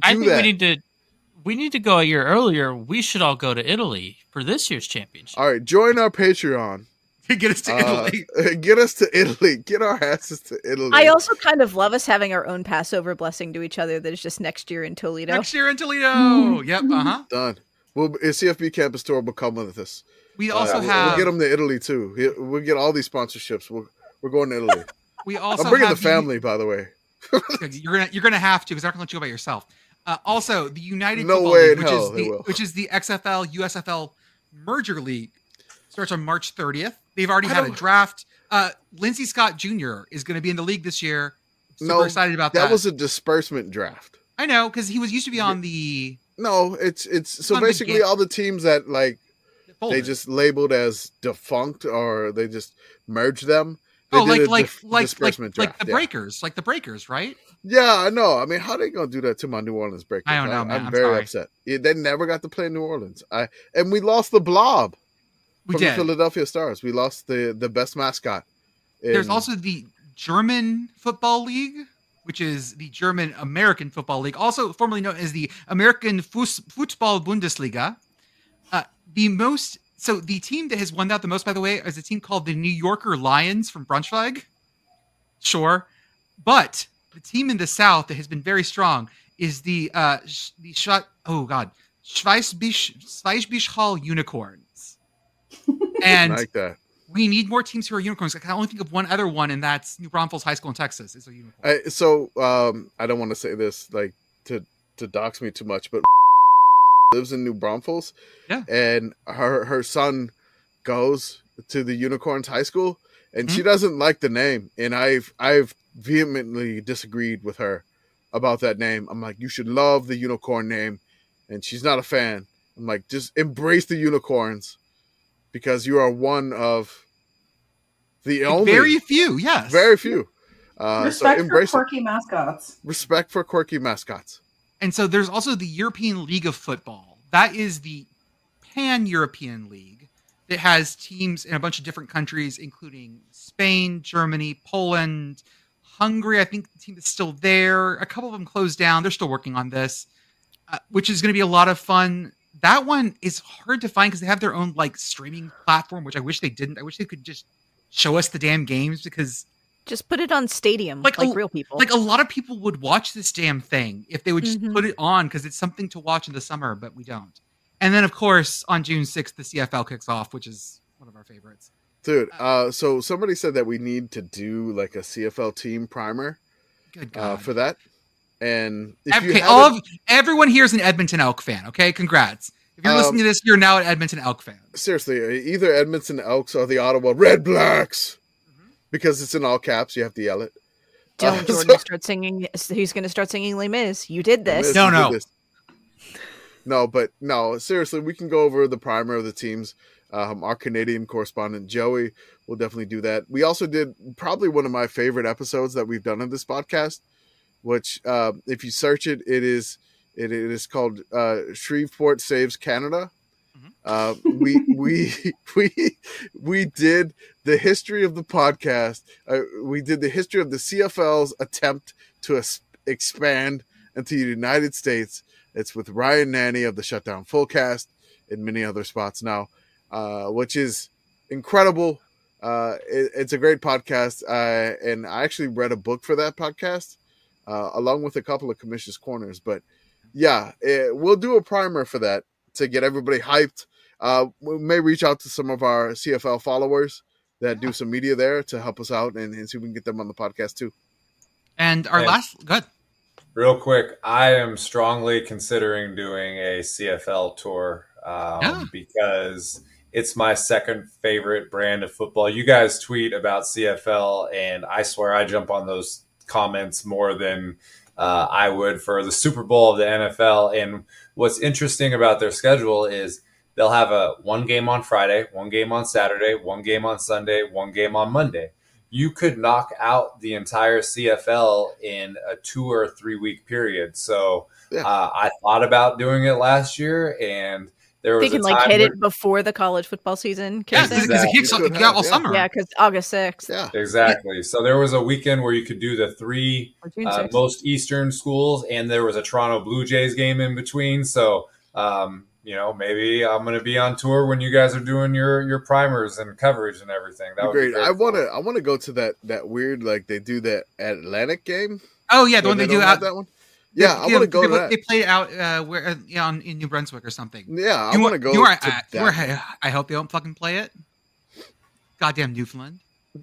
we need to go a year earlier. We should all go to Italy for this year's championship. All right, join our Patreon. Get us to Italy. Get us to Italy. Get our asses to Italy. I also kind of love us having our own Passover blessing to each other that is just next year in Toledo. Next year in Toledo. Yep. Done. CFB Campus Tour will come with us. We also have. We'll get them to Italy too. We'll get all these sponsorships. We're going to Italy. We also. I'm bringing the family, by the way. You're gonna have to because they're not gonna let you go by yourself. Also, the United Football League, which is the XFL USFL merger league, starts on March 30th. They've already had a draft. Lindsey Scott Jr. is going to be in the league this year. Super excited about that. That was a disbursement draft. I know because he used to be on the. No, it's so basically all the teams that they just labeled as defunct or they just merged them. Like the Breakers, right? Yeah, I know. I mean, how are they gonna do that to my New Orleans Breakers? I don't know, man. I'm very upset. They never got to play in New Orleans. And we lost the Blob from the Philadelphia Stars. We lost the best mascot. There's also the German Football League, which is the German American Football League, also formerly known as the American Fußball Bundesliga. The team that has won that the most, by the way, is a team called the New Yorker Lions from Braunschweig. Sure. But the team in the South that has been very strong is the Schweizbischhall Unicorns. And like that. We need more teams who are unicorns. I can only think of one other one, and that's New Braunfels High School in Texas. Is a unicorn. I don't want to say this like to dox me too much, but lives in New Braunfels. Yeah. And her son goes to the Unicorns High School, and she doesn't like the name. And I've vehemently disagreed with her about that name. I'm like, you should love the unicorn name, and she's not a fan. I'm like, just embrace the unicorns because you are one of the only very few. Yes, very few. Respect for quirky mascots. Respect for quirky mascots. And so there's also the European League of Football. That is the pan-European league that has teams in a bunch of different countries, including Spain, Germany, Poland, Hungary. I think the team is still there. A couple of them closed down. They're still working on this, which is going to be a lot of fun. That one is hard to find because they have their own like streaming platform, which I wish they didn't. I wish they could just show us the damn games because... Just put it on Stadium, like real people. Like a lot of people would watch this damn thing if they would just put it on because it's something to watch in the summer, but we don't. And then, of course, on June 6th, the CFL kicks off, which is one of our favorites. Dude, so somebody said that we need to do like a CFL team primer for that. And everyone here is an Edmonton Elk fan, okay? Congrats. If you're listening to this, you're now an Edmonton Elk fan. Seriously, either Edmonton Elks or the Ottawa Red Blacks. Because it's in all caps, you have to yell it. Don't Jordan start singing. He's going to start singing Les Mis. You did this. No, seriously, we can go over the primer of the teams. Our Canadian correspondent, Joey, will definitely do that. We also did probably one of my favorite episodes that we've done on this podcast, which if you search it, it is called Shreveport Saves Canada. We did the history of the podcast. We did the history of the CFL's attempt to expand into the United States. It's with Ryan Nanny of the Shutdown Fullcast and many other spots now, which is incredible. It's a great podcast. And I actually read a book for that podcast, along with a couple of Commission's Corners. But yeah, we'll do a primer for that to get everybody hyped. We may reach out to some of our CFL followers that do some media there to help us out and see if we can get them on the podcast too. And our good. Real quick, I am strongly considering doing a CFL tour because it's my second favorite brand of football. You guys tweet about CFL, and I swear I jump on those comments more than I would for the Super Bowl of the NFL. And what's interesting about their schedule is they'll have one game on Friday, one game on Saturday, one game on Sunday, one game on Monday. You could knock out the entire CFL in a 2 or 3 week period. So I thought about doing it last year, and there was they can hit it before the college football season. Yeah, because it kicks off all summer. Yeah, because August 6th. Yeah, exactly. So there was a weekend where you could do the 3 most Eastern schools, and there was a Toronto Blue Jays game in between. So maybe I'm going to be on tour when you guys are doing your primers and coverage and everything. That would be great. I want to go to that weird, like they do that Atlantic game. Oh yeah, the one they do out that one. Yeah, I want to go to that. They play it out in New Brunswick or something. Yeah, I want to go. I hope they don't fucking play it. Goddamn Newfoundland!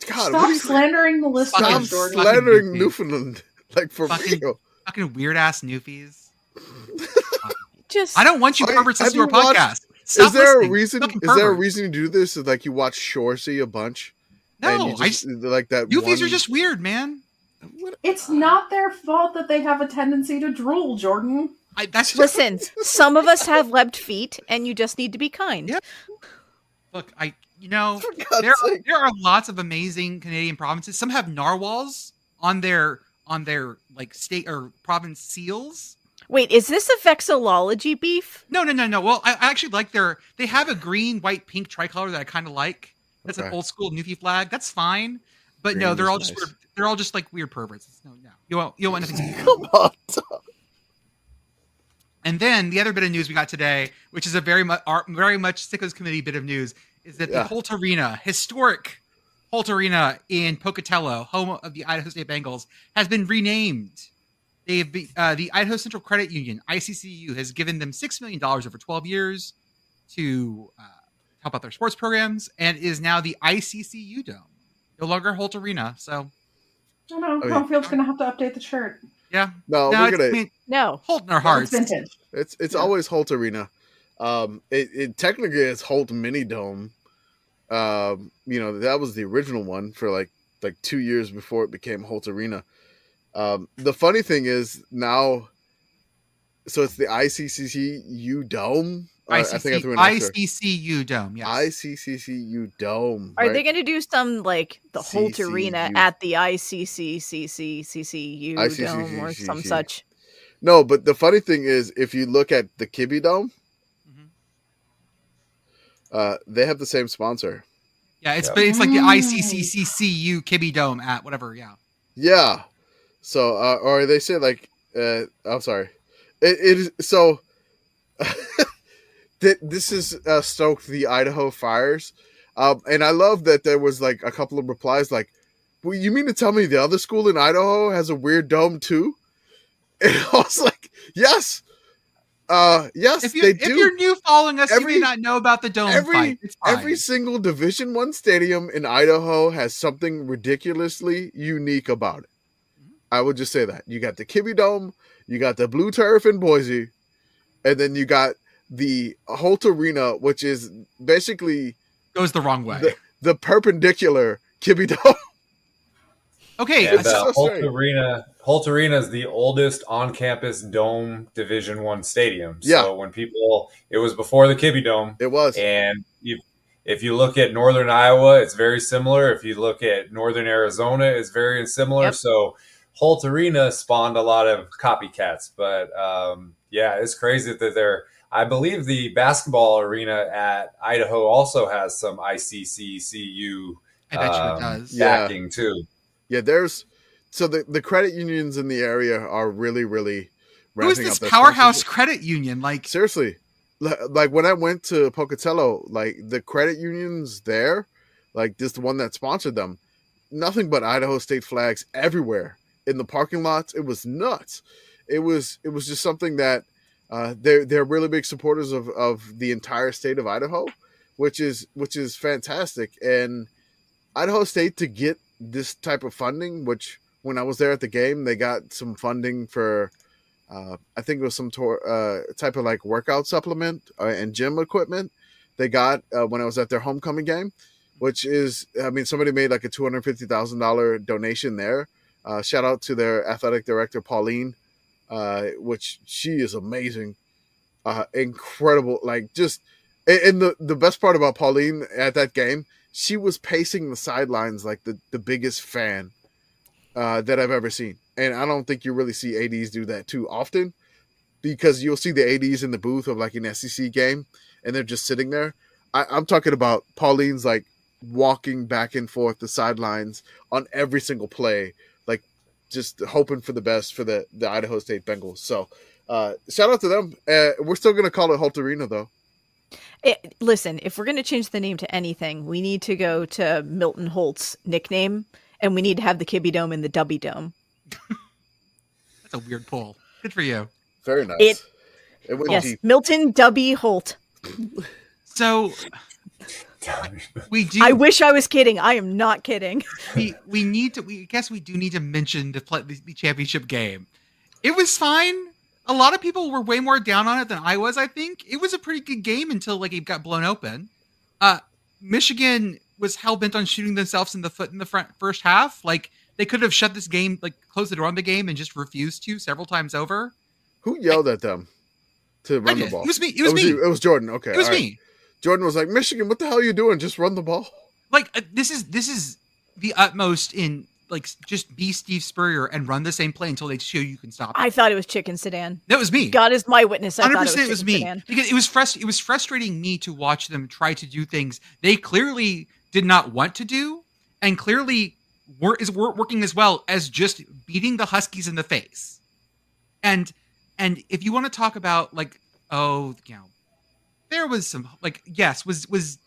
God, stop slandering the listeners, Jordan. Slandering Newfoundland, like for real. Fucking weird ass Newfies. Just I don't want you perverts listening to our podcast. Is there a reason? Is there a reason to do this? Is like you watch Shoresy a bunch? No, like that. Newfies are just weird, man. It's not their fault that they have a tendency to drool, Jordan. Listen, some of us have webbed feet, and you just need to be kind. Yep. Look, there are lots of amazing Canadian provinces. Some have narwhals on their like state or province seals. Wait, is this a vexillology beef? No. Well, I actually like they have a green, white, pink tricolor that I kind of like. That's an old school Newfie flag. That's fine. But green, no, they're all just They're all just like weird perverts. No. You won't want anything. Come on. And then the other bit of news we got today, which is a very much Sickos Committee bit of news, is that the Holt Arena, historic Holt Arena in Pocatello, home of the Idaho State Bengals, has been renamed. The Idaho Central Credit Union, ICCU, has given them $6 million over 12 years to help out their sports programs, and is now the ICCU Dome. No longer Holt Arena. So, I don't know. Homefield's going to have to update the shirt. Yeah. No, we're gonna. No, Holt in our hearts. It's vintage. It's always Holt Arena. It technically is Holt Mini Dome. That was the original one for like 2 years before it became Holt Arena. The funny thing is now, so it's the ICCU Dome. I think I threw an ICCU Dome. Yes. ICCU Dome. Are they going to do some like the Holt Arena at the ICCCCCU Dome or some such? No, but the funny thing is, if you look at the Kibby Dome, they have the same sponsor. Yeah, it's like the ICCCCU Kibby Dome at whatever. Yeah. Yeah. So, or they say like, I'm sorry, it is so. This is stoked the Idaho fires, and I love that there was like a couple of replies like, well, you mean to tell me the other school in Idaho has a weird dome too? And I was like, yes. Yes, they do. If you're new following us, you may not know about the dome fight. It's fine. Every single Division I stadium in Idaho has something ridiculously unique about it. I would just say that. You got the Kibby Dome, you got the Blue Turf in Boise, and then you got the Holt Arena, which is basically goes the wrong way. The perpendicular Kibby Dome. Okay, Holt Arena is the oldest on-campus dome Division I stadium. So when it was before the Kibby Dome. It was. And if you look at Northern Iowa, it's very similar. If you look at Northern Arizona, it's very similar. Yep. So Holt Arena spawned a lot of copycats. But it's crazy that I believe the basketball arena at Idaho also has some ICCCU backing too. Yeah, so the credit unions in the area are really, really ramping up. Who is this powerhouse credit union? Like, seriously, like when I went to Pocatello, like the credit unions there, like this one that sponsored them, nothing but Idaho State flags everywhere in the parking lots. It was nuts. It was just something that they're really big supporters of the entire state of Idaho, which is fantastic. And Idaho State to get this type of funding, which when I was there at the game, they got some funding for, I think it was some type of like workout supplement and gym equipment they got when I was at their homecoming game, which is, I mean, somebody made like a $250,000 donation there. Shout out to their athletic director, Pauline, which she is amazing, incredible. Like just, and the best part about Pauline at that game, she was pacing the sidelines like the biggest fan that I've ever seen. And I don't think you really see ADs do that too often, because you'll see the ADs in the booth of like an SEC game and they're just sitting there. I'm talking about Pauline's like walking back and forth the sidelines on every single play, like just hoping for the best for the Idaho State Bengals. So shout out to them. We're still going to call it Holt Arena though. Listen, if we're going to change the name to anything, we need to go to Milton Holt's nickname, and we need to have the Kibby Dome and the Dubby Dome. That's a weird pull. Good for you. Very nice. Yes, Milton Dubby Holt. So we do. I wish I was kidding. I am not kidding. We guess we do need to mention the championship game. It was fine. A lot of people were way more down on it than I was, I think. It was a pretty good game until like it got blown open. Michigan was hell-bent on shooting themselves in the foot in the first half. Like, they could have shut this game, like closed the door on the game and just refused to several times over. Who yelled at them to run the ball? It was me. It was me. It was Jordan. Okay. It was me. Jordan was like, Michigan, what the hell are you doing? Just run the ball. Like, this is the utmost in, like, just be Steve Spurrier and run the same play until they show you can stop it. I thought it was Chicken Sedan. That was me. God is my witness. 100% it was me. Sedan. Because it was frustrating me to watch them try to do things they clearly did not want to do, and clearly is working as well as just beating the Huskies in the face. And if you want to talk about like, there was some like, yes, was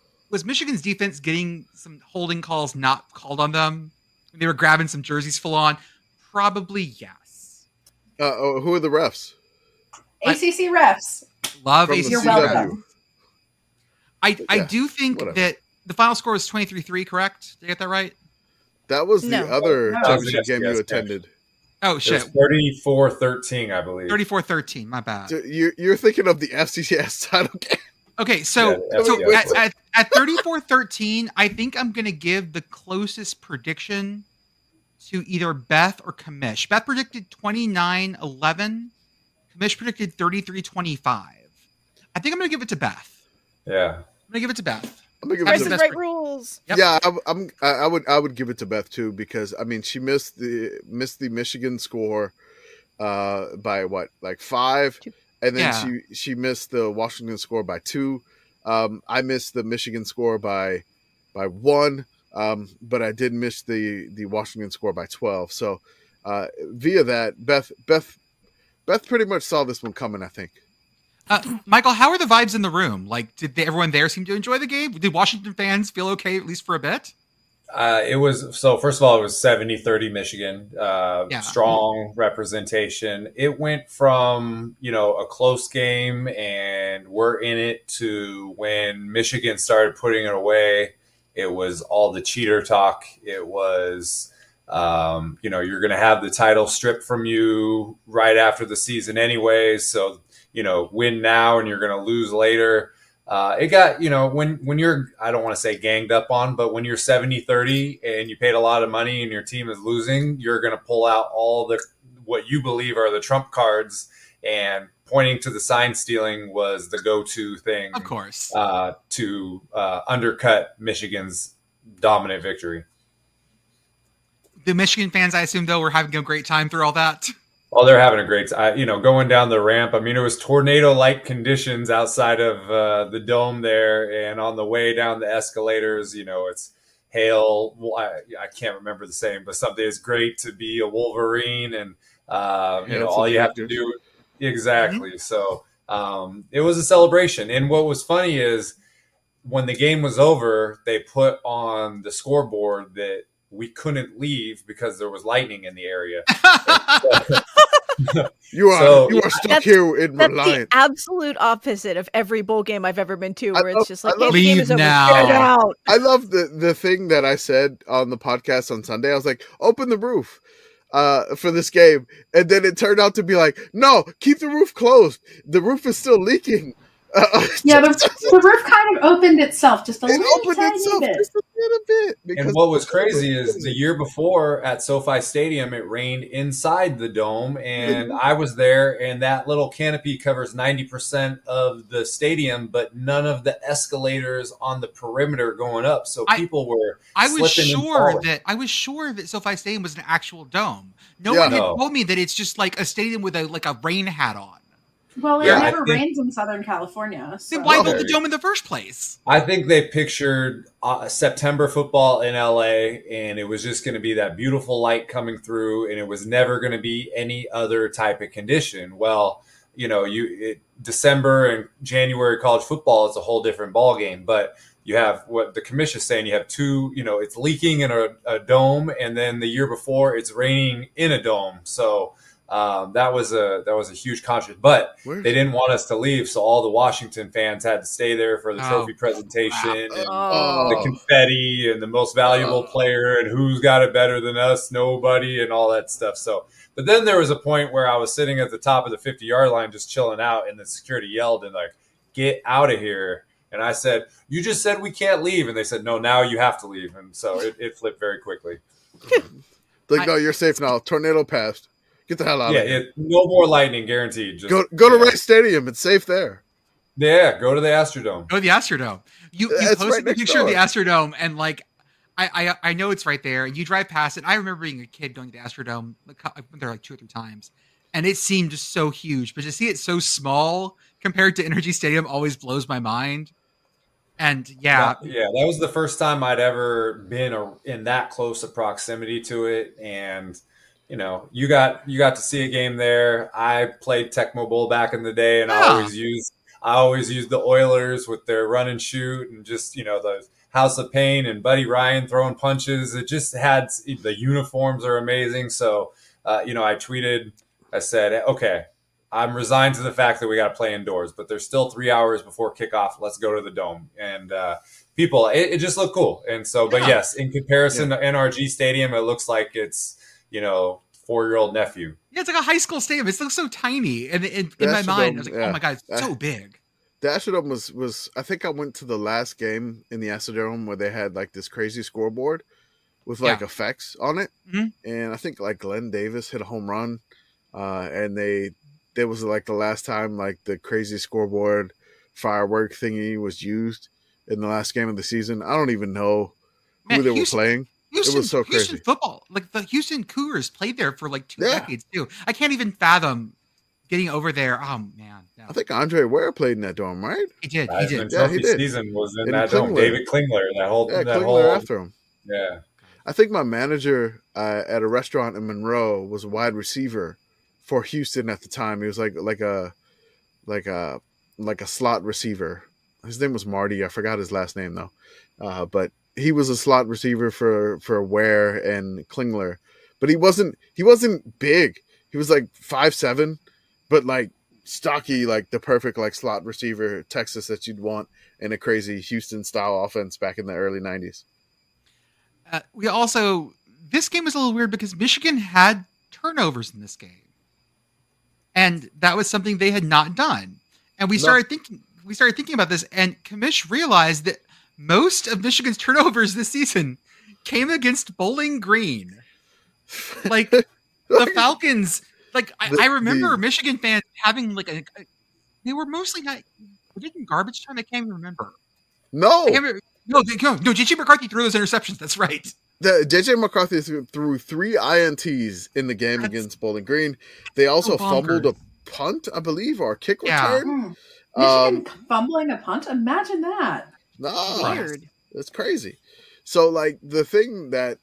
Michigan's defense getting some holding calls not called on them when they were grabbing some jerseys full on? Probably yes. Who are the refs? ACC refs. Love From ACC. You're welcome. I do think that the final score was 23-3, correct? Did I get that right? That was the other championship game you attended. Oh, shit. 34-13, I believe. 34-13, my bad. You're thinking of the FCS title game. Okay, so at 34-13, I think I'm going to give the closest prediction to either Beth or Kamish. Beth predicted 29-11. Kamish predicted 33-25. I think I'm going to give it to Beth. Yeah. I'm going to give it to Beth. Price is Right rules. Yep. Yeah, I would give it to Beth too, because I mean she missed the Michigan score by what, like 5, and then she missed the Washington score by 2. I missed the Michigan score by 1, but I did miss the Washington score by 12. So via that, Beth pretty much saw this one coming, I think. Michael, how are the vibes in the room? Like, did everyone there seem to enjoy the game? Did Washington fans feel okay, at least for a bit? It was, so first of all, it was 70-30 Michigan. Strong representation. It went from, a close game and we're in it to when Michigan started putting it away, it was all the cheater talk. It was, you're going to have the title stripped from you right after the season anyway. So, win now and you're going to lose later. It got, when you're, I don't want to say ganged up on, but when you're 70-30 and you paid a lot of money and your team is losing, you're going to pull out all what you believe are the trump cards, and pointing to the sign stealing was the go-to thing. Of course. To undercut Michigan's dominant victory. The Michigan fans, I assume, though, were having a great time through all that. Oh, they're having a great time. Going down the ramp. I mean, it was tornado-like conditions outside of the dome there, and on the way down the escalators, it's hail. Well, I can't remember the saying, but something is great to be a Wolverine, and all you have to do. Exactly. Mm-hmm. So it was a celebration, and what was funny is when the game was over, they put on the scoreboard that we couldn't leave because there was lightning in the area. You are stuck here in Reliant. That's the absolute opposite of every bowl game I've ever been to, where it's just like, this game is over, get out. I love the thing that I said on the podcast on Sunday. I was like, open the roof for this game. And then it turned out to be like, no, keep the roof closed. The roof is still leaking. The roof kind of opened itself just a little bit. And what was crazy is the year before at SoFi Stadium, it rained inside the dome, and I was there, and that little canopy covers 90% of the stadium, but none of the escalators on the perimeter going up. So people were. I was sure that SoFi Stadium was an actual dome. No one had told me that it's just like a stadium with a rain hat on. Well, it never rains in Southern California. So. Then why build the dome in the first place? I think they pictured September football in LA, and it was just going to be that beautiful light coming through, and it was never going to be any other type of condition. Well, December and January college football is a whole different ball game, but you have what the commission is saying. You have two, it's leaking in a dome, and then the year before it's raining in a dome. So. That was a huge contrast, but they didn't want us to leave, so all the Washington fans had to stay there for the trophy presentation and the confetti and the most valuable player and who's got it better than us, nobody, and all that stuff. So, but then there was a point where I was sitting at the top of the 50-yard line just chilling out, and the security yelled and like, "Get out of here!" And I said, "You just said we can't leave," and they said, "No, now you have to leave." And so it flipped very quickly. No, you're safe now. Tornado passed. Get the hell out of here. No more lightning, guaranteed. Just, go to Rice Stadium. It's safe there. Yeah, go to the Astrodome. Go to the Astrodome. You posted the picture of the Astrodome, and like, I know it's right there. You drive past it. I remember being a kid going to the Astrodome. I went there like 2 or 3 times, and it seemed just so huge. But to see it so small compared to Energy Stadium always blows my mind. And yeah, that was the first time I'd ever been in that close a proximity to it. And you know, you got to see a game there. I played Tecmo Bowl back in the day, and I always used the Oilers with their run and shoot, and just, you know, the House of Pain and Buddy Ryan throwing punches. It just had, the uniforms are amazing. So, you know, I tweeted, I said, okay, I'm resigned to the fact that we got to play indoors, but there's still 3 hours before kickoff. Let's go to the Dome. And people, it just looked cool. And so, but yes, in comparison to NRG Stadium, it looks like it's, you know, 4-year-old nephew. Yeah, it's like a high school stadium. It looks so tiny. And in my mind, I was like, oh my God, it's so big. The Astrodome was, I think I went to the last game in the Astrodome where they had like this crazy scoreboard with like effects on it. Mm-hmm. And I think like Glenn Davis hit a home run. And there was like the last time like the crazy scoreboard firework thingy was used in the last game of the season. I don't even know who they were playing. It was so crazy. Houston football, like the Houston Cougars played there for like 2 decades too. I can't even fathom getting over there. Oh man, no. I think Andre Ware played in that dome, right? He did. Yeah, he did. Season was in that dome. David Klingler, Klingler after him. Yeah, I think my manager at a restaurant in Monroe was a wide receiver for Houston at the time. He was like a slot receiver. His name was Marty. I forgot his last name though. But he was a slot receiver for Ware and Klingler. But he wasn't big. He was like 5'7", but like stocky, like the perfect like slot receiver Texas that you'd want in a crazy Houston style offense back in the early 90s. This game was a little weird because Michigan had turnovers in this game. And that was something they had not done. And we started thinking about this, and Kamish realized that most of Michigan's turnovers this season came against Bowling Green. Like the Falcons, like I remember Michigan fans having like they were mostly not in garbage time. I can't even remember. No, JJ McCarthy threw those interceptions. That's right. JJ McCarthy threw 3 INTs in the game against Bowling Green. They also fumbled a punt, I believe, or a kick return. Michigan fumbling a punt? Imagine that. Weird. It's crazy. So, like, the thing that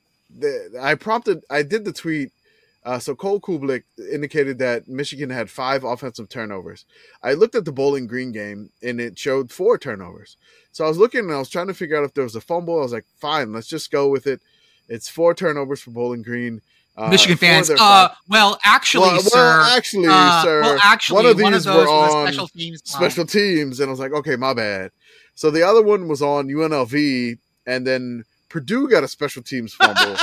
I did the tweet. So Cole Kublik indicated that Michigan had 5 offensive turnovers. I looked at the Bowling Green game, and it showed 4 turnovers. So I was looking, and I was trying to figure out if there was a fumble. I was like, fine, let's just go with it. It's 4 turnovers for Bowling Green. Michigan fans. Sir. One of these were on special teams, and I was like, okay, my bad. So the other one was on UNLV, and then Purdue got a special teams fumble,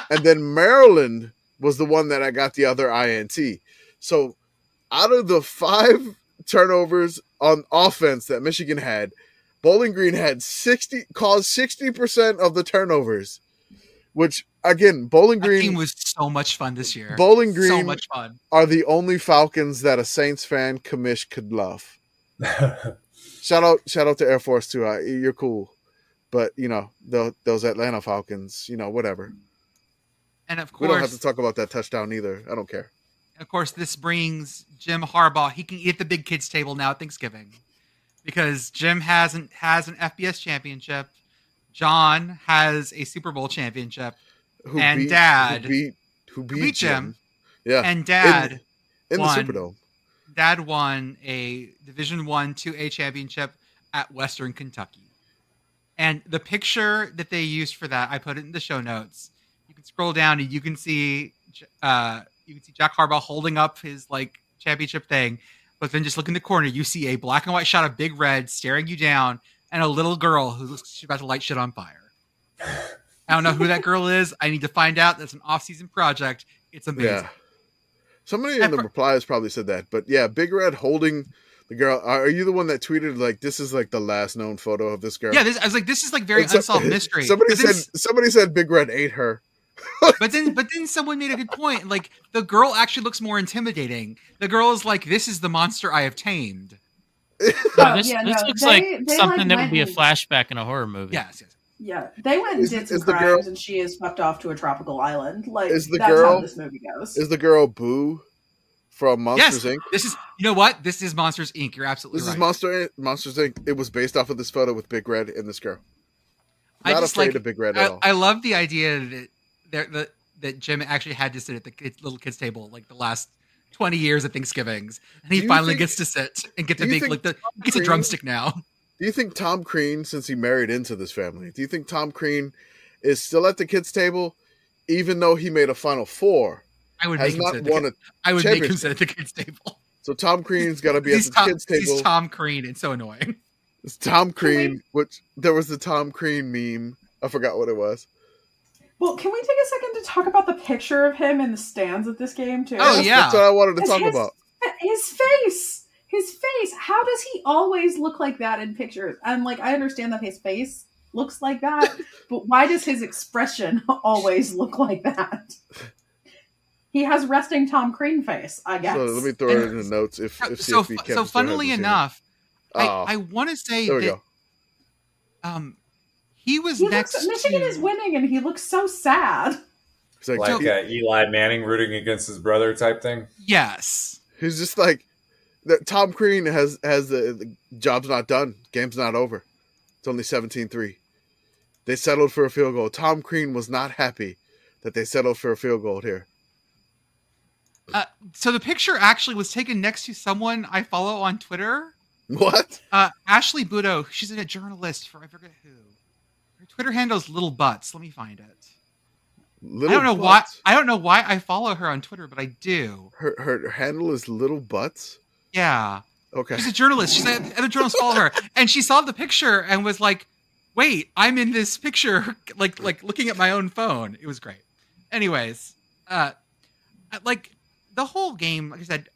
and then Maryland was the one that I got the other INT. So out of the 5 turnovers on offense that Michigan had, Bowling Green had caused 60% of the turnovers. Which, again, Bowling Green... That team was so much fun this year. Bowling Green so much fun. Are the only Falcons that a Saints fan, Kamish, could love. Shout out to Air Force, too. You're cool. But, you know, those Atlanta Falcons, you know, whatever. And, of course... We don't have to talk about that touchdown either. I don't care. Of course, this brings Jim Harbaugh. He can eat at the big kids table now at Thanksgiving. Because Jim has an FBS championship. John has a Super Bowl championship, who beat Jim. Yeah, and Dad in the Superdome. Dad won a Division I 2A championship at Western Kentucky, and the picture that they used for that, I put it in the show notes. You can scroll down and you can see Jack Harbaugh holding up his like championship thing, but then just look in the corner, you see a black and white shot of Big Red staring you down. And a little girl who looks like she's about to light shit on fire. I don't know who that girl is. I need to find out. That's an off-season project. It's amazing. Yeah. Somebody in the replies probably said that. But yeah, Big Red holding the girl. Are you the one that tweeted like this is like the last known photo of this girl? Yeah, I was like, this is like very unsolved mystery. Somebody said Big Red ate her. but then someone made a good point. Like the girl actually looks more intimidating. The girl is like, this is the monster I have tamed. This looks like something that would be a flashback in a horror movie. Yes. Yeah, they went and did some crimes, and she is fucked off to a tropical island. Like that's how this movie goes. Is the girl Boo from Monsters Inc. This is, you know what? This is Monsters Inc. You're absolutely right. This is Monsters Inc. It was based off of this photo with Big Red and this girl. Not afraid of Big Red at all. I love the idea that Jim actually had to sit at the little kids table like the last 20 years at Thanksgivings, and he finally gets to sit and get to make gets a drumstick now. Do you think Tom Crean, since he married into this family, do you think Tom Crean is still at the kids table, even though he made a Final Four? I would make him sit at the kids table. So Tom Crean's got to be at the kids table. He's Tom Crean. It's so annoying. It's Tom Crean, which there was the Tom Crean meme. I forgot what it was. Well, can we take a second to talk about the picture of him in the stands at this game, too? Oh, yeah. That's what I wanted to talk about. His face. His face. How does he always look like that in pictures? And, like, I understand that his face looks like that, but why does his expression always look like that? He has resting Tom Crean face, I guess. So let me throw it in the notes. If CFB so funnily enough, I want to say that Michigan is winning, and he looks so sad. Like Eli Manning rooting against his brother type thing. Yes, he's just like that. Tom Crean has the job's not done, game's not over. It's only 17-3. They settled for a field goal. Tom Crean was not happy that they settled for a field goal here. So the picture actually was taken next to someone I follow on Twitter. What? Ashley Budo. She's a journalist for I forget who. Her Twitter handle is Little Butts. Let me find it. I don't know why I follow her on Twitter, but I do. Her handle is Little Butts? Yeah. Okay. She's a journalist. She's other journalists follow her. And she saw the picture and was like, wait, I'm in this picture, like looking at my own phone. It was great. Anyways, like the whole game, like I said,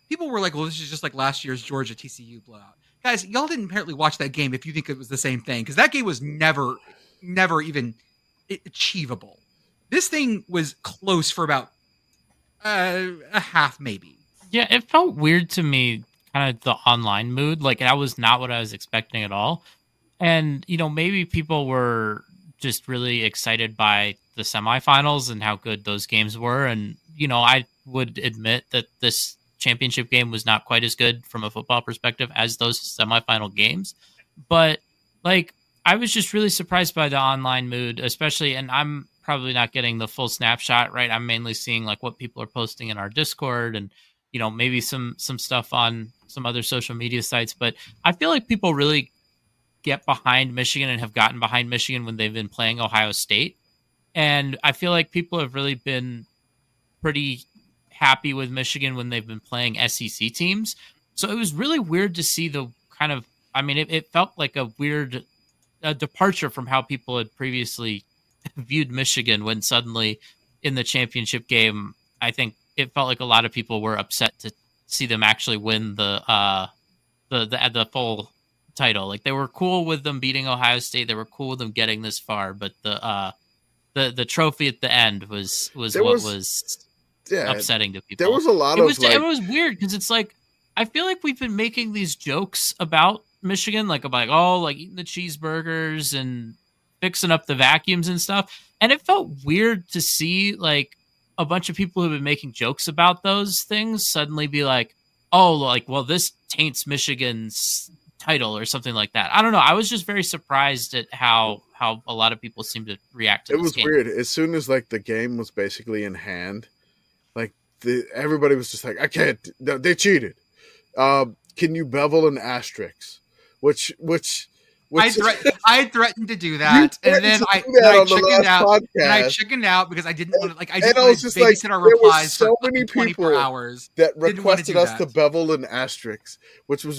people were like, well, this is just like last year's Georgia TCU blowout. Guys, y'all didn't apparently watch that game if you think it was the same thing, because that game was never even achievable. This thing was close for about a half, maybe. Yeah, it felt weird to me, kind of the online mood. Like, that was not what I was expecting at all. And, you know, maybe people were just really excited by the semifinals and how good those games were. And, you know, I would admit that this championship game was not quite as good from a football perspective as those semifinal games. But, like, I was just really surprised by the online mood, especially, and I'm probably not getting the full snapshot, right? I'm mainly seeing, like, what people are posting in our Discord and, you know, maybe some stuff on some other social media sites. But I feel like people really get behind Michigan and have gotten behind Michigan when they've been playing Ohio State. And I feel like people have really been pretty happy with Michigan when they've been playing SEC teams. So it was really weird to see the kind of, I mean, it felt like a weird departure from how people had previously viewed Michigan when suddenly in the championship game, I think it felt like a lot of people were upset to see them actually win the full title. Like, they were cool with them beating Ohio State. They were cool with them getting this far, but the trophy at the end was upsetting to people. There was a lot it was weird because it's like, I feel like we've been making these jokes about Michigan, like about eating the cheeseburgers and fixing up the vacuums and stuff. And it felt weird to see like a bunch of people who've been making jokes about those things suddenly be like, oh, like, well, this taints Michigan's title or something like that. I don't know. I was just very surprised at how a lot of people seemed to react to this game. It was weird. As soon as like the game was basically in hand, like everybody was just like, I can't. They cheated. Can you bevel an asterisk? Which I threatened to do that, and then I chickened out because I didn't want to. Like, I didn't want to babysit our replies for 24 hours. That requested us to bevel an asterisk, which was